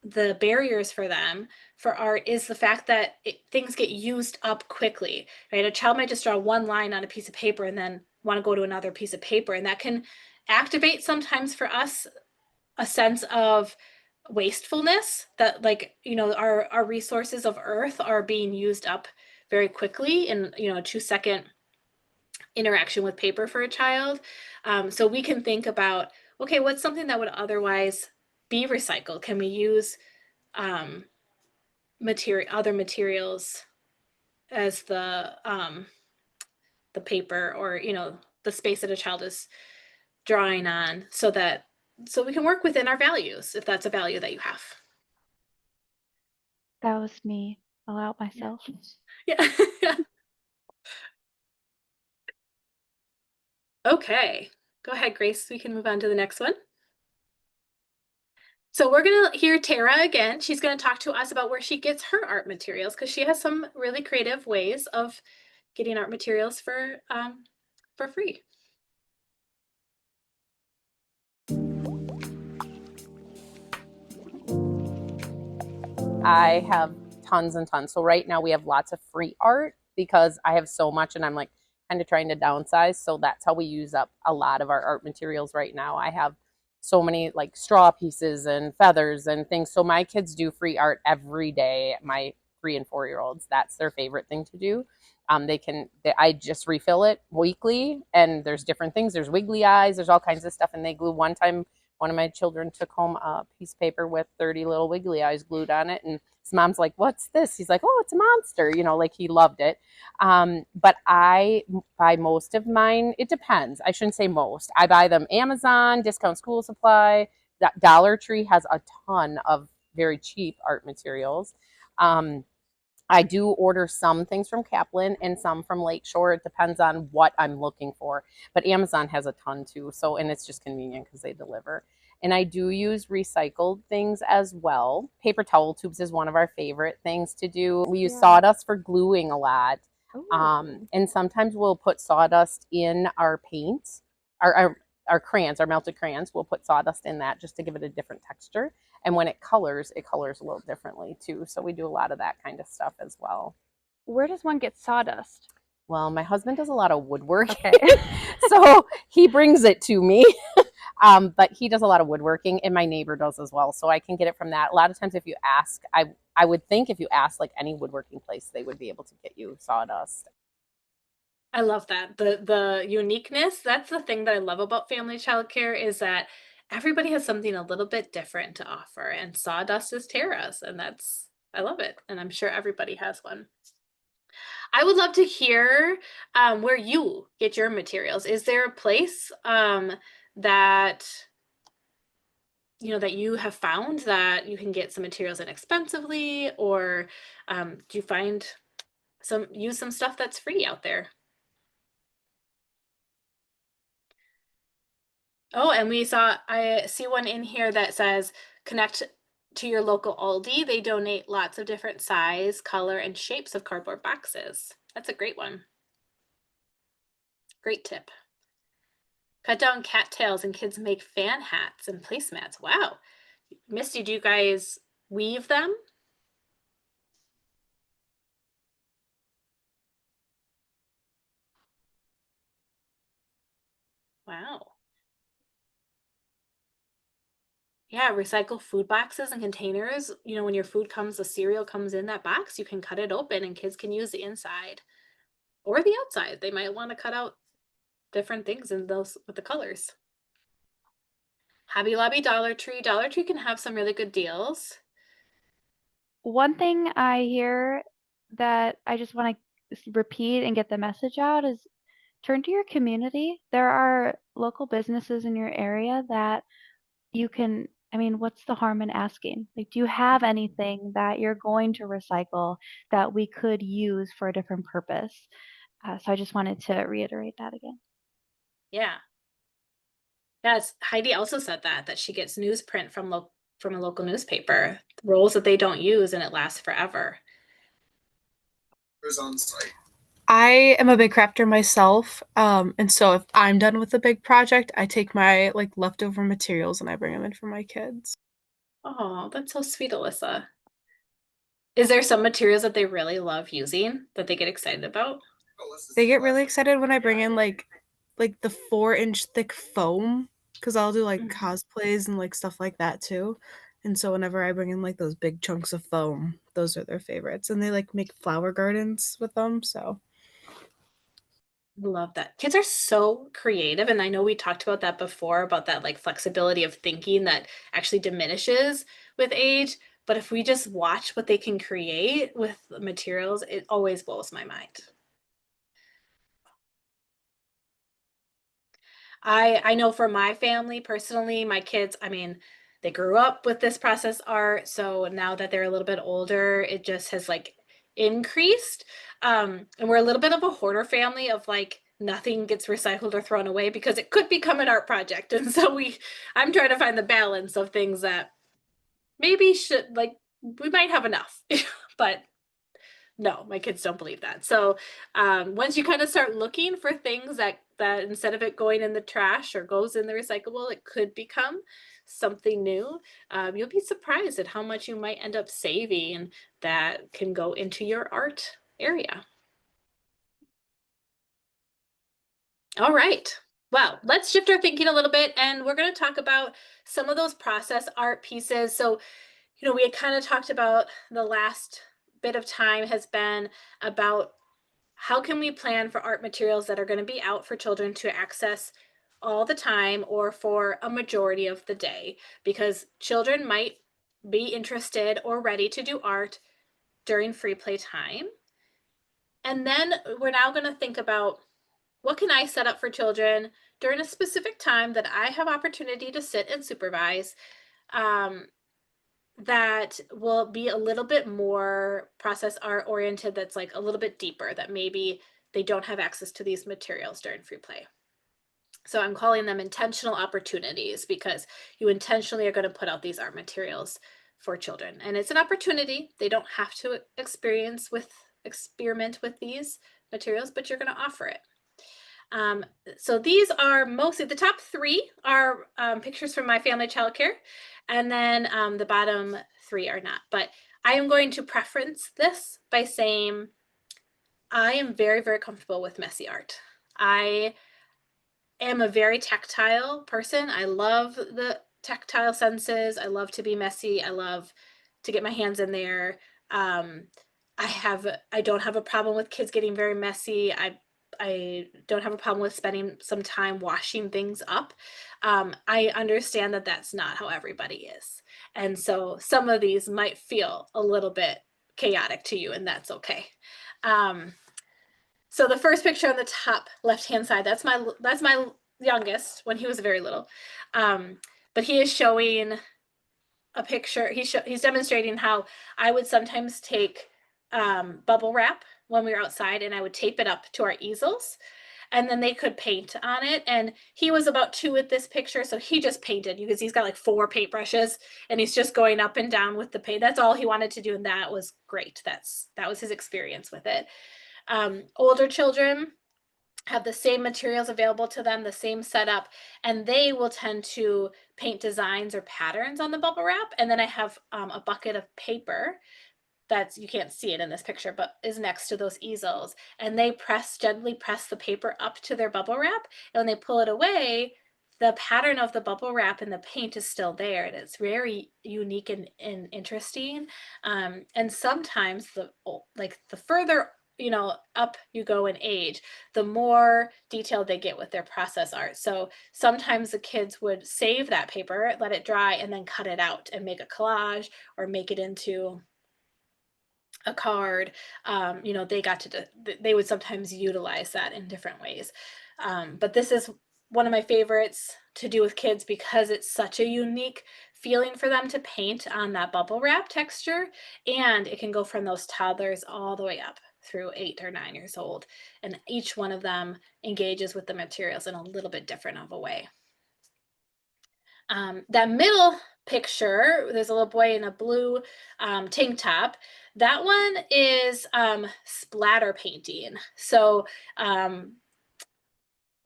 Speaker 2: the barriers for them for art is the fact that things get used up quickly, right? A child might just draw one line on a piece of paper and then want to go to another piece of paper, and that can activate sometimes for us a sense of wastefulness, that our resources of earth are being used up very quickly in a 2-second interaction with paper for a child. So we can think about, okay, what's something that would otherwise be recycled? Can we use other materials as the paper, or the space that a child is drawing on, so we can work within our values, if that's a value that you have.
Speaker 1: That was me. I'll out myself.
Speaker 2: Yeah. Okay, go ahead, Grace. We can move on to the next one. So we're going to hear Tara again. She's going to talk to us about where she gets her art materials, because she has some really creative ways of getting art materials for free.
Speaker 4: I have tons and tons. So right now we have lots of free art because I have so much and I'm like kind of trying to downsize. So that's how we use up a lot of our art materials right now. I have so many like straw pieces and feathers and things. So my kids do free art every day. My 3 and 4-year-olds, that's their favorite thing to do. I just refill it weekly, and there's different things. There's wiggly eyes, there's all kinds of stuff, and they glue one time One of my children took home a piece of paper with 30 little wiggly eyes glued on it, and his mom's like, "What's this?" He's like, "Oh, it's a monster," like he loved it. But I buy most of mine. It depends. I shouldn't say most. I buy them Amazon, discount school supply. Dollar Tree has a ton of very cheap art materials. Um, I do order some things from Kaplan and some from Lakeshore. It depends on what I'm looking for. But Amazon has a ton too. So, and it's just convenient because they deliver. And I do use recycled things as well. Paper towel tubes is one of our favorite things to do. We use
Speaker 1: Yeah.
Speaker 4: sawdust for gluing a lot.
Speaker 1: Ooh.
Speaker 4: And sometimes we'll put sawdust in our paint, our crayons, our melted crayons. We'll put sawdust in that just to give it a different texture. And when it colors a little differently too. So we do a lot of that kind of stuff as well.
Speaker 1: Where does one get sawdust?
Speaker 4: Well, my husband does a lot of woodworking,
Speaker 1: Okay.
Speaker 4: so he brings it to me. But he does a lot of woodworking, and my neighbor does as well. So I can get it from that. A lot of times, if you ask, I would think if you ask like any woodworking place, they would be able to get you sawdust.
Speaker 2: I love that. The uniqueness, that's the thing that I love about family childcare is that everybody has something a little bit different to offer, and sawdust is Tara's, and that's I love it, and I'm sure everybody has one. I would love to hear where you get your materials. Is there a place that that you have found that you can get some materials inexpensively, or do you find use some stuff that's free out there? Oh, and I see one in here that says connect to your local Aldi. They donate lots of different size, color, and shapes of cardboard boxes. That's a great one. Great tip. Cut down cattails and kids make fan hats and placemats. Wow. Misty, do you guys weave them? Wow. Yeah, recycle food boxes and containers. When your food comes, the cereal comes in that box, you can cut it open and kids can use the inside or the outside. They might want to cut out different things in those with the colors. Hobby Lobby, Dollar Tree. Dollar Tree can have some really good deals.
Speaker 1: One thing I hear that I just want to repeat and get the message out is turn to your community. There are local businesses in your area that you can, I mean, what's the harm in asking? Like, do you have anything that you're going to recycle that we could use for a different purpose? So I just wanted to reiterate that again.
Speaker 2: Yeah. Yes, Heidi also said that she gets newsprint from a local newspaper, rolls that they don't use and it lasts forever.
Speaker 5: On site. I am a big crafter myself, and so if I'm done with a big project, I take my leftover materials and I bring them in for my kids.
Speaker 2: Oh, that's so sweet, Alyssa. Is there some materials that they really love using that they get excited about?
Speaker 5: They get really excited when I bring in the 4-inch thick foam because I'll do
Speaker 2: Mhm.
Speaker 5: cosplays and stuff like that too. And so whenever I bring in those big chunks of foam, those are their favorites. And they make flower gardens with them, so
Speaker 2: Love that. Kids are so creative, and I know we talked about that before, about that, like, flexibility of thinking that actually diminishes with age, but if we just watch what they can create with the materials, it always blows my mind. I know for my family personally, my kids, I mean, they grew up with this process art, so now that they're a little bit older, it just has like increased. And we're a little bit of a hoarder family of like nothing gets recycled or thrown away because it could become an art project. And so I'm trying to find the balance of things that maybe should like we might have enough, but no, my kids don't believe that. So once you kind of start looking for things that instead of it going in the trash or goes in the recyclable, it could become something new. You'll be surprised at how much you might end up saving that can go into your art area. All right. Well, let's shift our thinking a little bit, and we're going to talk about some of those process art pieces. So, we had kind of talked about the last bit of time has been about how can we plan for art materials that are going to be out for children to access all the time or for a majority of the day, because children might be interested or ready to do art during free play time. And then we're now going to think about, what can I set up for children during a specific time that I have opportunity to sit and supervise, that will be a little bit more process art oriented, that's like a little bit deeper, that maybe they don't have access to these materials during free play. So I'm calling them intentional opportunities, because you intentionally are going to put out these art materials for children. And it's an opportunity. They don't have to experiment with these materials, but you're going to offer it. So these are mostly, the top 3 are pictures from my family childcare, and then the bottom 3 are not. But I am going to preference this by saying I am very, very comfortable with messy art. I am a very tactile person. I love the tactile senses. I love to be messy. I love to get my hands in there. I don't have a problem with kids getting very messy. I don't have a problem with spending some time washing things up. I understand that that's not how everybody is. And so some of these might feel a little bit chaotic to you, and that's okay. So the first picture on the top left-hand side, that's my youngest when he was very little. But he is showing a picture. He's demonstrating how I would sometimes take bubble wrap when we were outside, and I would tape it up to our easels, and then they could paint on it. And he was about 2 at this picture, so he just painted, because he's got like 4 paintbrushes, and he's just going up and down with the paint. That's all he wanted to do, and that was great. That was his experience with it. Older children have the same materials available to them, the same setup, and they will tend to paint designs or patterns on the bubble wrap. And then I have a bucket of paper that's, you can't see it in this picture, but is next to those easels. And they gently press the paper up to their bubble wrap. And when they pull it away, the pattern of the bubble wrap and the paint is still there. And it's very unique and interesting. And sometimes the further up you go in age, the more detailed they get with their process art. So sometimes the kids would save that paper, let it dry, and then cut it out and make a collage or make it into a card. They would sometimes utilize that in different ways. But this is one of my favorites to do with kids, because it's such a unique feeling for them to paint on that bubble wrap texture. And it can go from those toddlers all the way up through 8 or 9 years old. And each one of them engages with the materials in a little bit different of a way. That middle picture, there's a little boy in a blue tank top. That one is splatter painting. So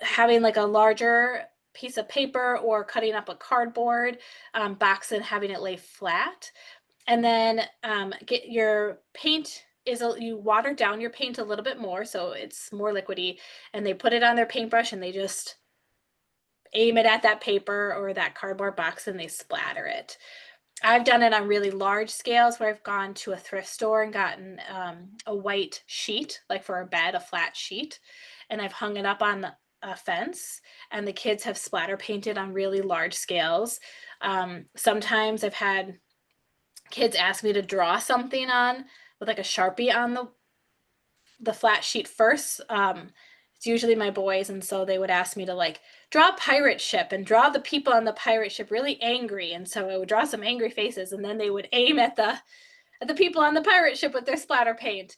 Speaker 2: having like a larger piece of paper or cutting up a cardboard box and having it lay flat. And then get your paint you water down your paint a little bit more so it's more liquidy, and they put it on their paintbrush and they just aim it at that paper or that cardboard box and they splatter it. I've done it on really large scales where I've gone to a thrift store and gotten a white sheet, like for a bed, a flat sheet, and I've hung it up on a fence, and the kids have splatter painted on really large scales. Sometimes I've had kids ask me to draw something on with like a Sharpie on the flat sheet first. It's usually my boys, and so they would ask me to like draw a pirate ship and draw the people on the pirate ship really angry, and so I would draw some angry faces, and then they would aim at the people on the pirate ship with their splatter paint.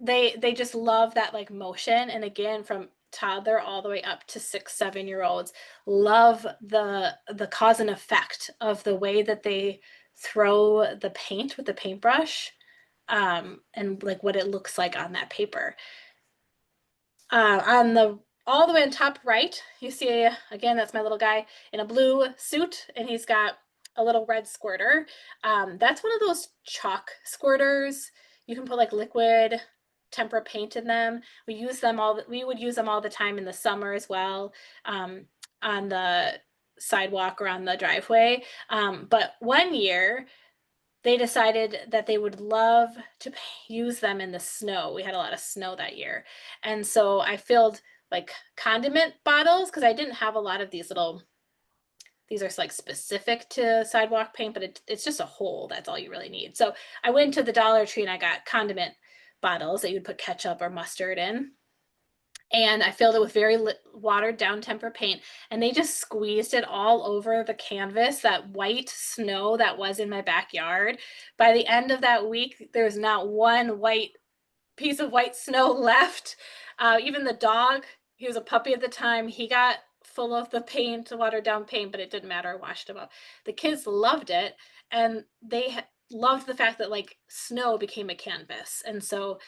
Speaker 2: They just love that like motion, and again, from toddler all the way up to 6-7 year olds love the cause and effect of the way that they throw the paint with the paintbrush, and like what it looks like on that paper. On the all the way on top right, you see, again, that's my little guy in a blue suit, and he's got a little red squirter. That's one of those chalk squirters. You can put like liquid tempera paint in them. We would use them all the time in the summer as well, on the sidewalk or on the driveway. But one year, they decided that they would love to use them in the snow. We had a lot of snow that year. And so I filled like condiment bottles, because I didn't have a lot of these little, these are like specific to sidewalk paint, but it's just a hole. That's all you really need. So I went to the Dollar Tree and I got condiment bottles that you would put ketchup or mustard in. And I filled it with very watered down tempera paint, and they just squeezed it all over the canvas, that white snow that was in my backyard. By the end of that week, there's not one white piece of white snow left. Even the dog, he was a puppy at the time, he got full of the paint, watered down paint, but it didn't matter. I washed him up. The kids loved it, and they loved the fact that like snow became a canvas. And so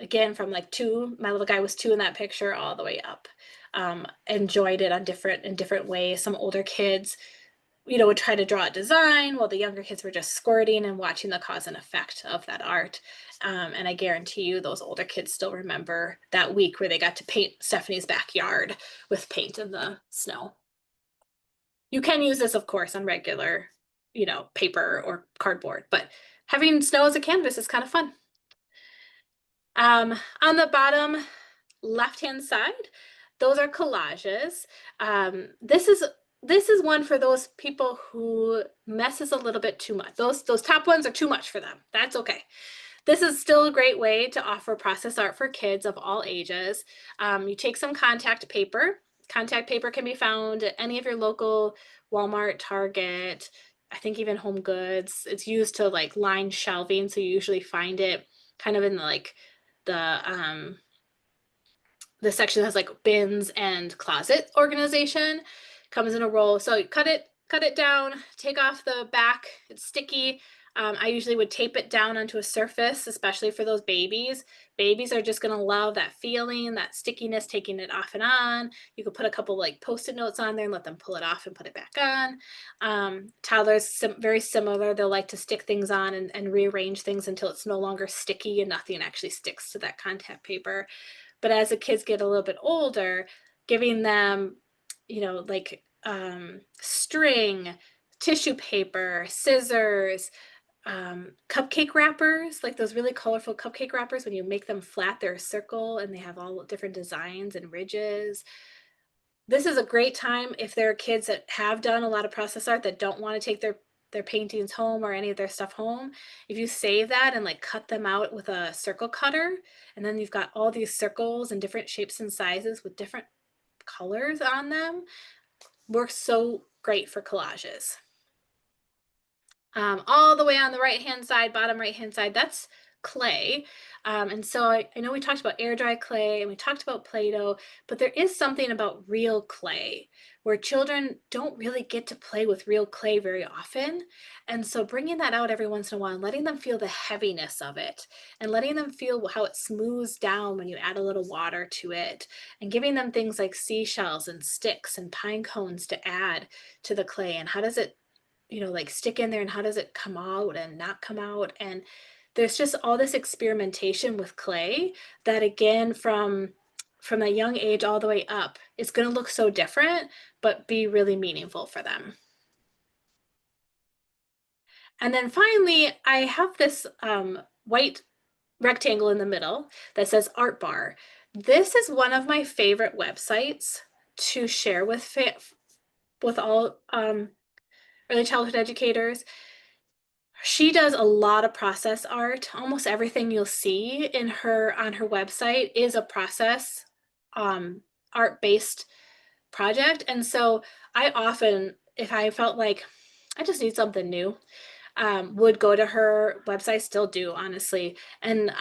Speaker 2: again, from like 2, my little guy was 2 in that picture, all the way up, enjoyed it on different ways. Some older kids, would try to draw a design, while the younger kids were just squirting and watching the cause and effect of that art. And I guarantee you those older kids still remember that week where they got to paint Stephanie's backyard with paint in the snow. You can use this, of course, on regular, paper or cardboard, but having snow as a canvas is kind of fun. On the bottom left-hand side, those are collages. This is one for those people who messes a little bit too much. Those top ones are too much for them. That's okay. This is still a great way to offer process art for kids of all ages. You take some contact paper. Contact paper can be found at any of your local Walmart, Target, I think even Home Goods. It's used to like line shelving, so you usually find it kind of in the section that has like bins and closet organization. Comes in a roll. So you cut it down, take off the back. It's sticky. I usually would tape it down onto a surface, especially for those babies. Babies are just going to love that feeling, that stickiness, taking it off and on. You could put a couple like Post-it notes on there and let them pull it off and put it back on. Toddlers, very similar. They'll like to stick things on and rearrange things until it's no longer sticky and nothing actually sticks to that contact paper. But as the kids get a little bit older, giving them, like string, tissue paper, scissors, cupcake wrappers, like those really colorful cupcake wrappers. When you make them flat, they're a circle and they have all different designs and ridges. This is a great time if there are kids that have done a lot of process art that don't want to take their paintings home or any of their stuff home. If you save that and like cut them out with a circle cutter, and then you've got all these circles and different shapes and sizes with different colors on them, works so great for collages. All the way on the right-hand side, bottom right-hand side, that's clay. And so I know we talked about air dry clay and we talked about Play-Doh, but there is something about real clay where children don't really get to play with real clay very often. And so bringing that out every once in a while and letting them feel the heaviness of it and letting them feel how it smooths down when you add a little water to it, and giving them things like seashells and sticks and pine cones to add to the clay, and how does it like stick in there and how does it come out and not come out. And there's just all this experimentation with clay that, again, from a young age all the way up, it's going to look so different, but be really meaningful for them. And then finally, I have this white rectangle in the middle that says Art Bar. This is one of my favorite websites to share with all early childhood educators. She does a lot of process art. Almost everything you'll see on her website is a process art-based project. And so I often, if I felt like I just need something new, would go to her website, still do, honestly, and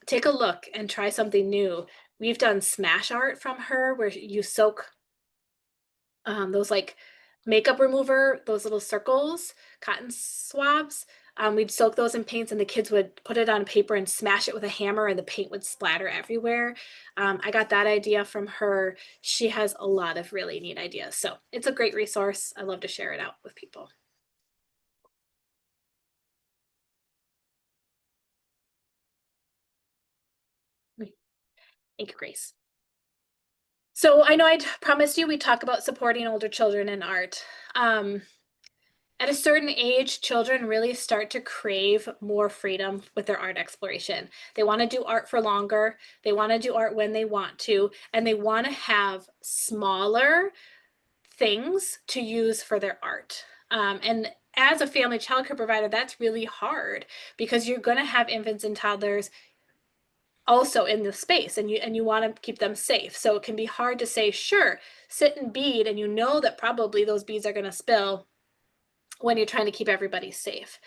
Speaker 2: take a look and try something new. We've done smash art from her where you soak those like makeup remover, those little circles, cotton swabs. We'd soak those in paints and the kids would put it on paper and smash it with a hammer and the paint would splatter everywhere. I got that idea from her. She has a lot of really neat ideas. So it's a great resource. I love to share it out with people. Thank you, Grace. So I know I promised you we'd talk about supporting older children in art. At a certain age, children really start to crave more freedom with their art exploration. They want to do art for longer. They want to do art when they want to, and they want to have smaller things to use for their art. And as a family childcare provider, that's really hard because you're going to have infants and toddlers also in the space, and you want to keep them safe. So it can be hard to say, sure, sit and bead, and you know that probably those beads are going to spill when you're trying to keep everybody safe.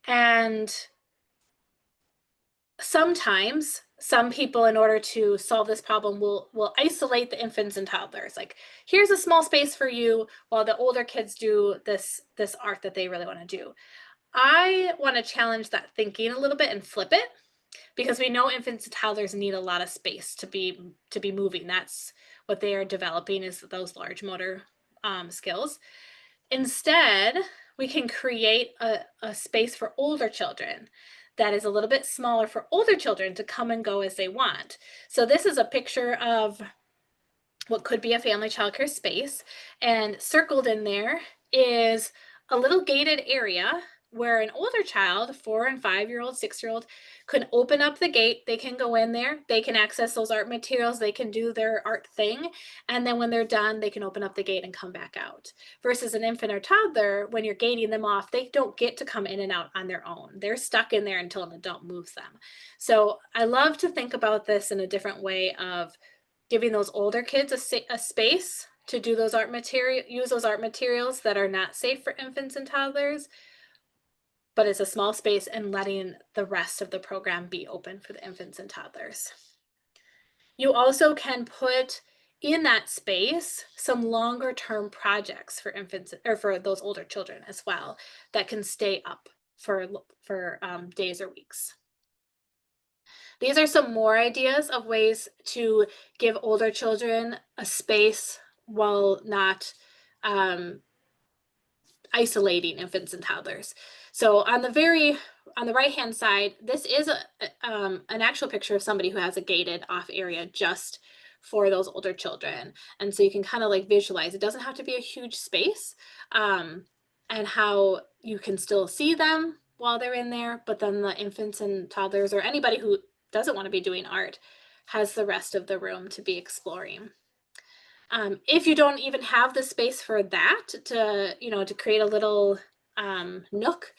Speaker 2: And sometimes some people, in order to solve this problem, will isolate the infants and toddlers. Like, here's a small space for you while the older kids do this art that they really want to do. I want to challenge that thinking a little bit and flip it, because we know infants and toddlers need a lot of space to be moving. That's what they are developing, is those large motor skills. Instead, we can create a space for older children that is a little bit smaller for older children to come and go as they want. So this is a picture of what could be a family childcare space, and circled in there is a little gated area where an older child, 4 and 5-year-old, 6-year-old, can open up the gate. They can go in there, they can access those art materials, they can do their art thing, and then when they're done, they can open up the gate and come back out. Versus an infant or toddler, when you're gating them off, they don't get to come in and out on their own. They're stuck in there until an adult moves them. So I love to think about this in a different way of giving those older kids a space to do those use those art materials that are not safe for infants and toddlers, but it's a small space, and letting the rest of the program be open for the infants and toddlers. You also can put in that space some longer term projects for infants, or for those older children as well, that can stay up for days or weeks. These are some more ideas of ways to give older children a space while not isolating infants and toddlers. So on the right hand side, this is an actual picture of somebody who has a gated off area just for those older children. And so you can kind of like visualize, it doesn't have to be a huge space, and how you can still see them while they're in there, but then the infants and toddlers, or anybody who doesn't want to be doing art, has the rest of the room to be exploring. If you don't even have the space for that, to create a little nook,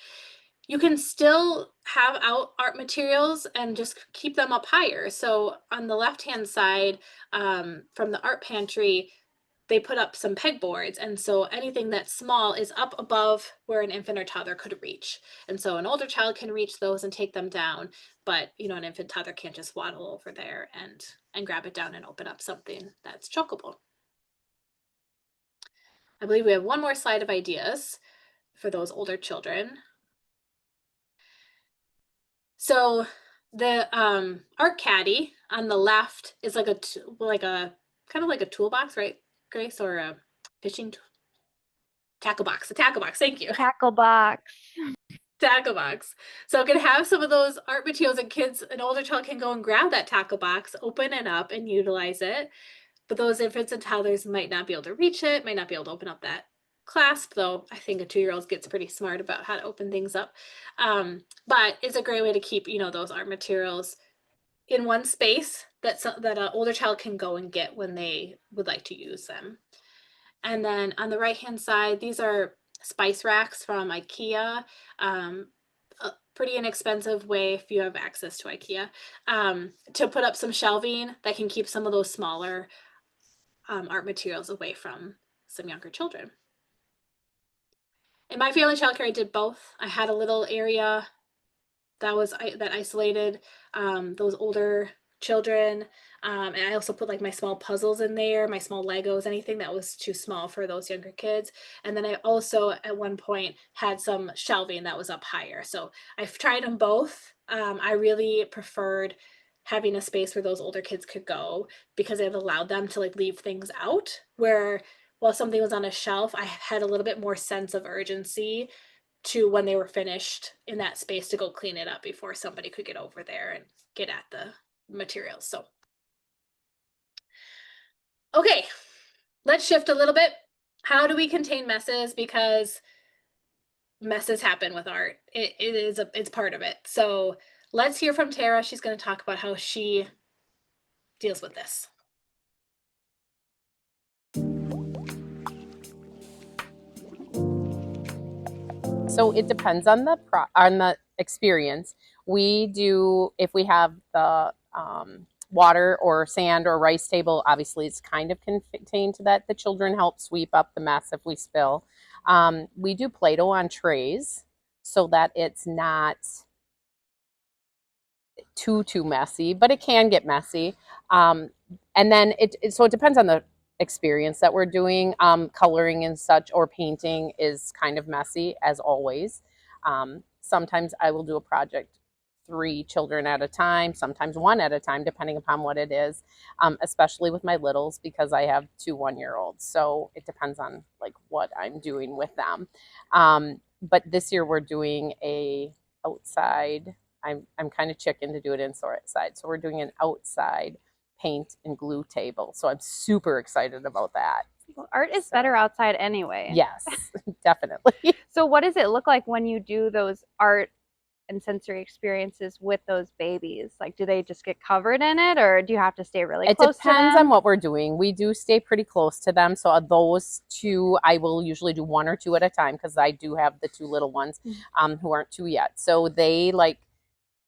Speaker 2: you can still have out art materials and just keep them up higher. So on the left-hand side, from the art pantry, they put up some pegboards, and so anything that's small is up above where an infant or toddler could reach. And so an older child can reach those and take them down, but an infant toddler can't just waddle over there and grab it down and open up something that's chokeable. I believe we have one more slide of ideas for those older children. So the art caddy on the left is like a kind of like a toolbox, right, Grace, or a fishing tackle box. A tackle box. Thank you.
Speaker 1: Tackle box.
Speaker 2: Tackle box. So it can have some of those art materials, and an older child can go and grab that tackle box, open it up, and utilize it. But those infants and toddlers might not be able to reach it, might not be able to open up that clasp, though I think a 2-year-old gets pretty smart about how to open things up. But it's a great way to keep, those art materials in one space that an older child can go and get when they would like to use them. And then on the right-hand side, these are spice racks from IKEA. A pretty inexpensive way, if you have access to IKEA, to put up some shelving that can keep some of those smaller art materials away from some younger children. In my family childcare, I did both. I had a little area that isolated those older children, and I also put like my small puzzles in there, my small Legos, anything that was too small for those younger kids. And then I also at one point had some shelving that was up higher. So I've tried them both. I really preferred having a space where those older kids could go, because it allowed them to like leave things out, where while something was on a shelf, I had a little bit more sense of urgency to when they were finished in that space to go clean it up before somebody could get over there and get at the materials. So, okay, let's shift a little bit. How do we contain messes? Because messes happen with art. It's part of it. So let's hear from Tara. She's going to talk about how she deals with this.
Speaker 4: So it depends on the experience. We do, if we have the water or sand or rice table, obviously it's kind of contained to that. The children help sweep up the mess if we spill. We do Play-Doh on trays so that it's not too messy, but it can get messy. And then so it depends on the experience that we're doing. Coloring and such or painting is kind of messy as always. Sometimes I will do a project 3 children at a time, sometimes 1 at a time, depending upon what it is. Especially with my littles because I have 2 1-year-olds. So it depends on like what I'm doing with them. But this year we're doing a outside. I'm kind of chicken to do it inside. So we're doing an outside paint and glue table. So I'm super excited about that.
Speaker 1: Well, art is better outside anyway.
Speaker 4: Yes, definitely.
Speaker 1: So what does it look like when you do those art and sensory experiences with those babies? Like, do they just get covered in it, or do you have to stay really close to them?
Speaker 4: It depends on what we're doing. We do stay pretty close to them. So those 2, I will usually do 1 or 2 at a time because I do have the 2 little ones who aren't 2 yet. So they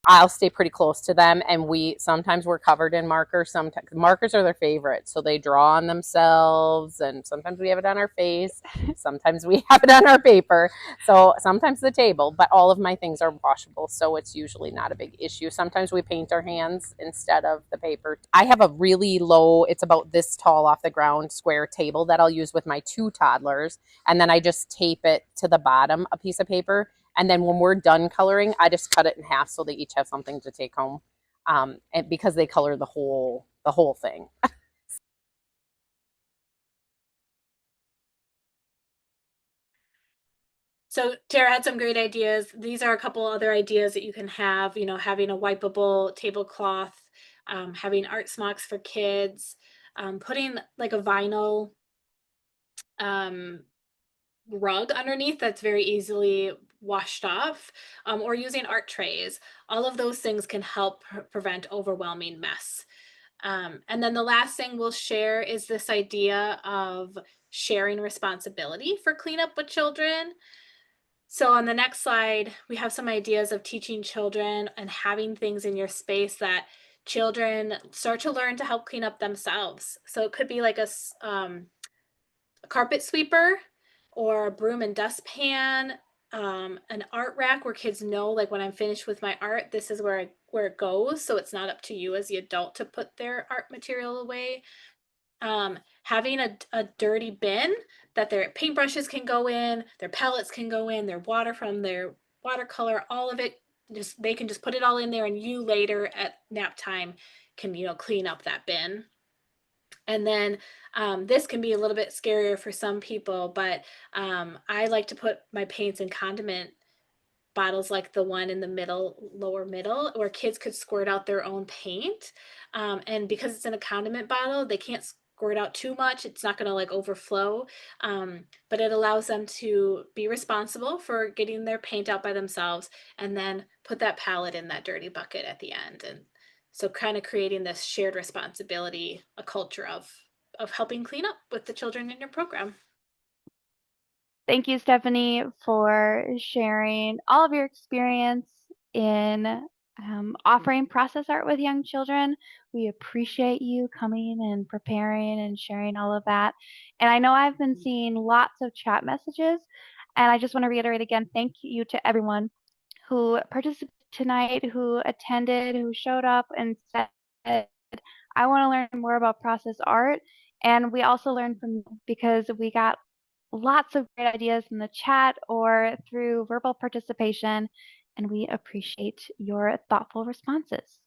Speaker 4: I'll stay pretty close to them, and sometimes we're covered in markers. Sometimes markers are their favorite, so they draw on themselves, and sometimes we have it on our face, sometimes we have it on our paper, so sometimes the table. But all of my things are washable, so it's usually not a big issue. Sometimes we paint our hands instead of the paper. I have a really low, it's about this tall off the ground square table that I'll use with my 2 toddlers, and then I just tape it to the bottom, a piece of paper. And then when we're done coloring, I just cut it in half so they each have something to take home. And because they color the whole thing.
Speaker 2: So Tara had some great ideas. These are a couple other ideas that you can have, having a wipeable tablecloth, having art smocks for kids, putting like a vinyl rug underneath that's very easily washed off, or using art trays. All of those things can help prevent overwhelming mess. And then the last thing we'll share is this idea of sharing responsibility for cleanup with children. So on the next slide, we have some ideas of teaching children and having things in your space that children start to learn to help clean up themselves. So it could be like a carpet sweeper or a broom and dustpan, an art rack where kids know, like, when I'm finished with my art, this is where it goes. So it's not up to you as the adult to put their art material away. Having a dirty bin that their paintbrushes can go in, their palettes can go in, their water from their watercolor, all of it, they can just put it all in there, and you later at nap time can clean up that bin. And then this can be a little bit scarier for some people, but I like to put my paints in condiment bottles like the one in the lower middle, where kids could squirt out their own paint. And because it's in a condiment bottle, they can't squirt out too much. It's not going to like overflow, but it allows them to be responsible for getting their paint out by themselves and then put that palette in that dirty bucket at the end. And so kind of creating this shared responsibility, a culture of helping clean up with the children in your program.
Speaker 1: Thank you, Stephanie, for sharing all of your experience in offering process art with young children. We appreciate you coming and preparing and sharing all of that. And I know I've been seeing lots of chat messages, and I just want to reiterate again, thank you to everyone who participated tonight, who attended, who showed up and said, I want to learn more about process art. And we also learned from you because we got lots of great ideas in the chat or through verbal participation, and we appreciate your thoughtful responses.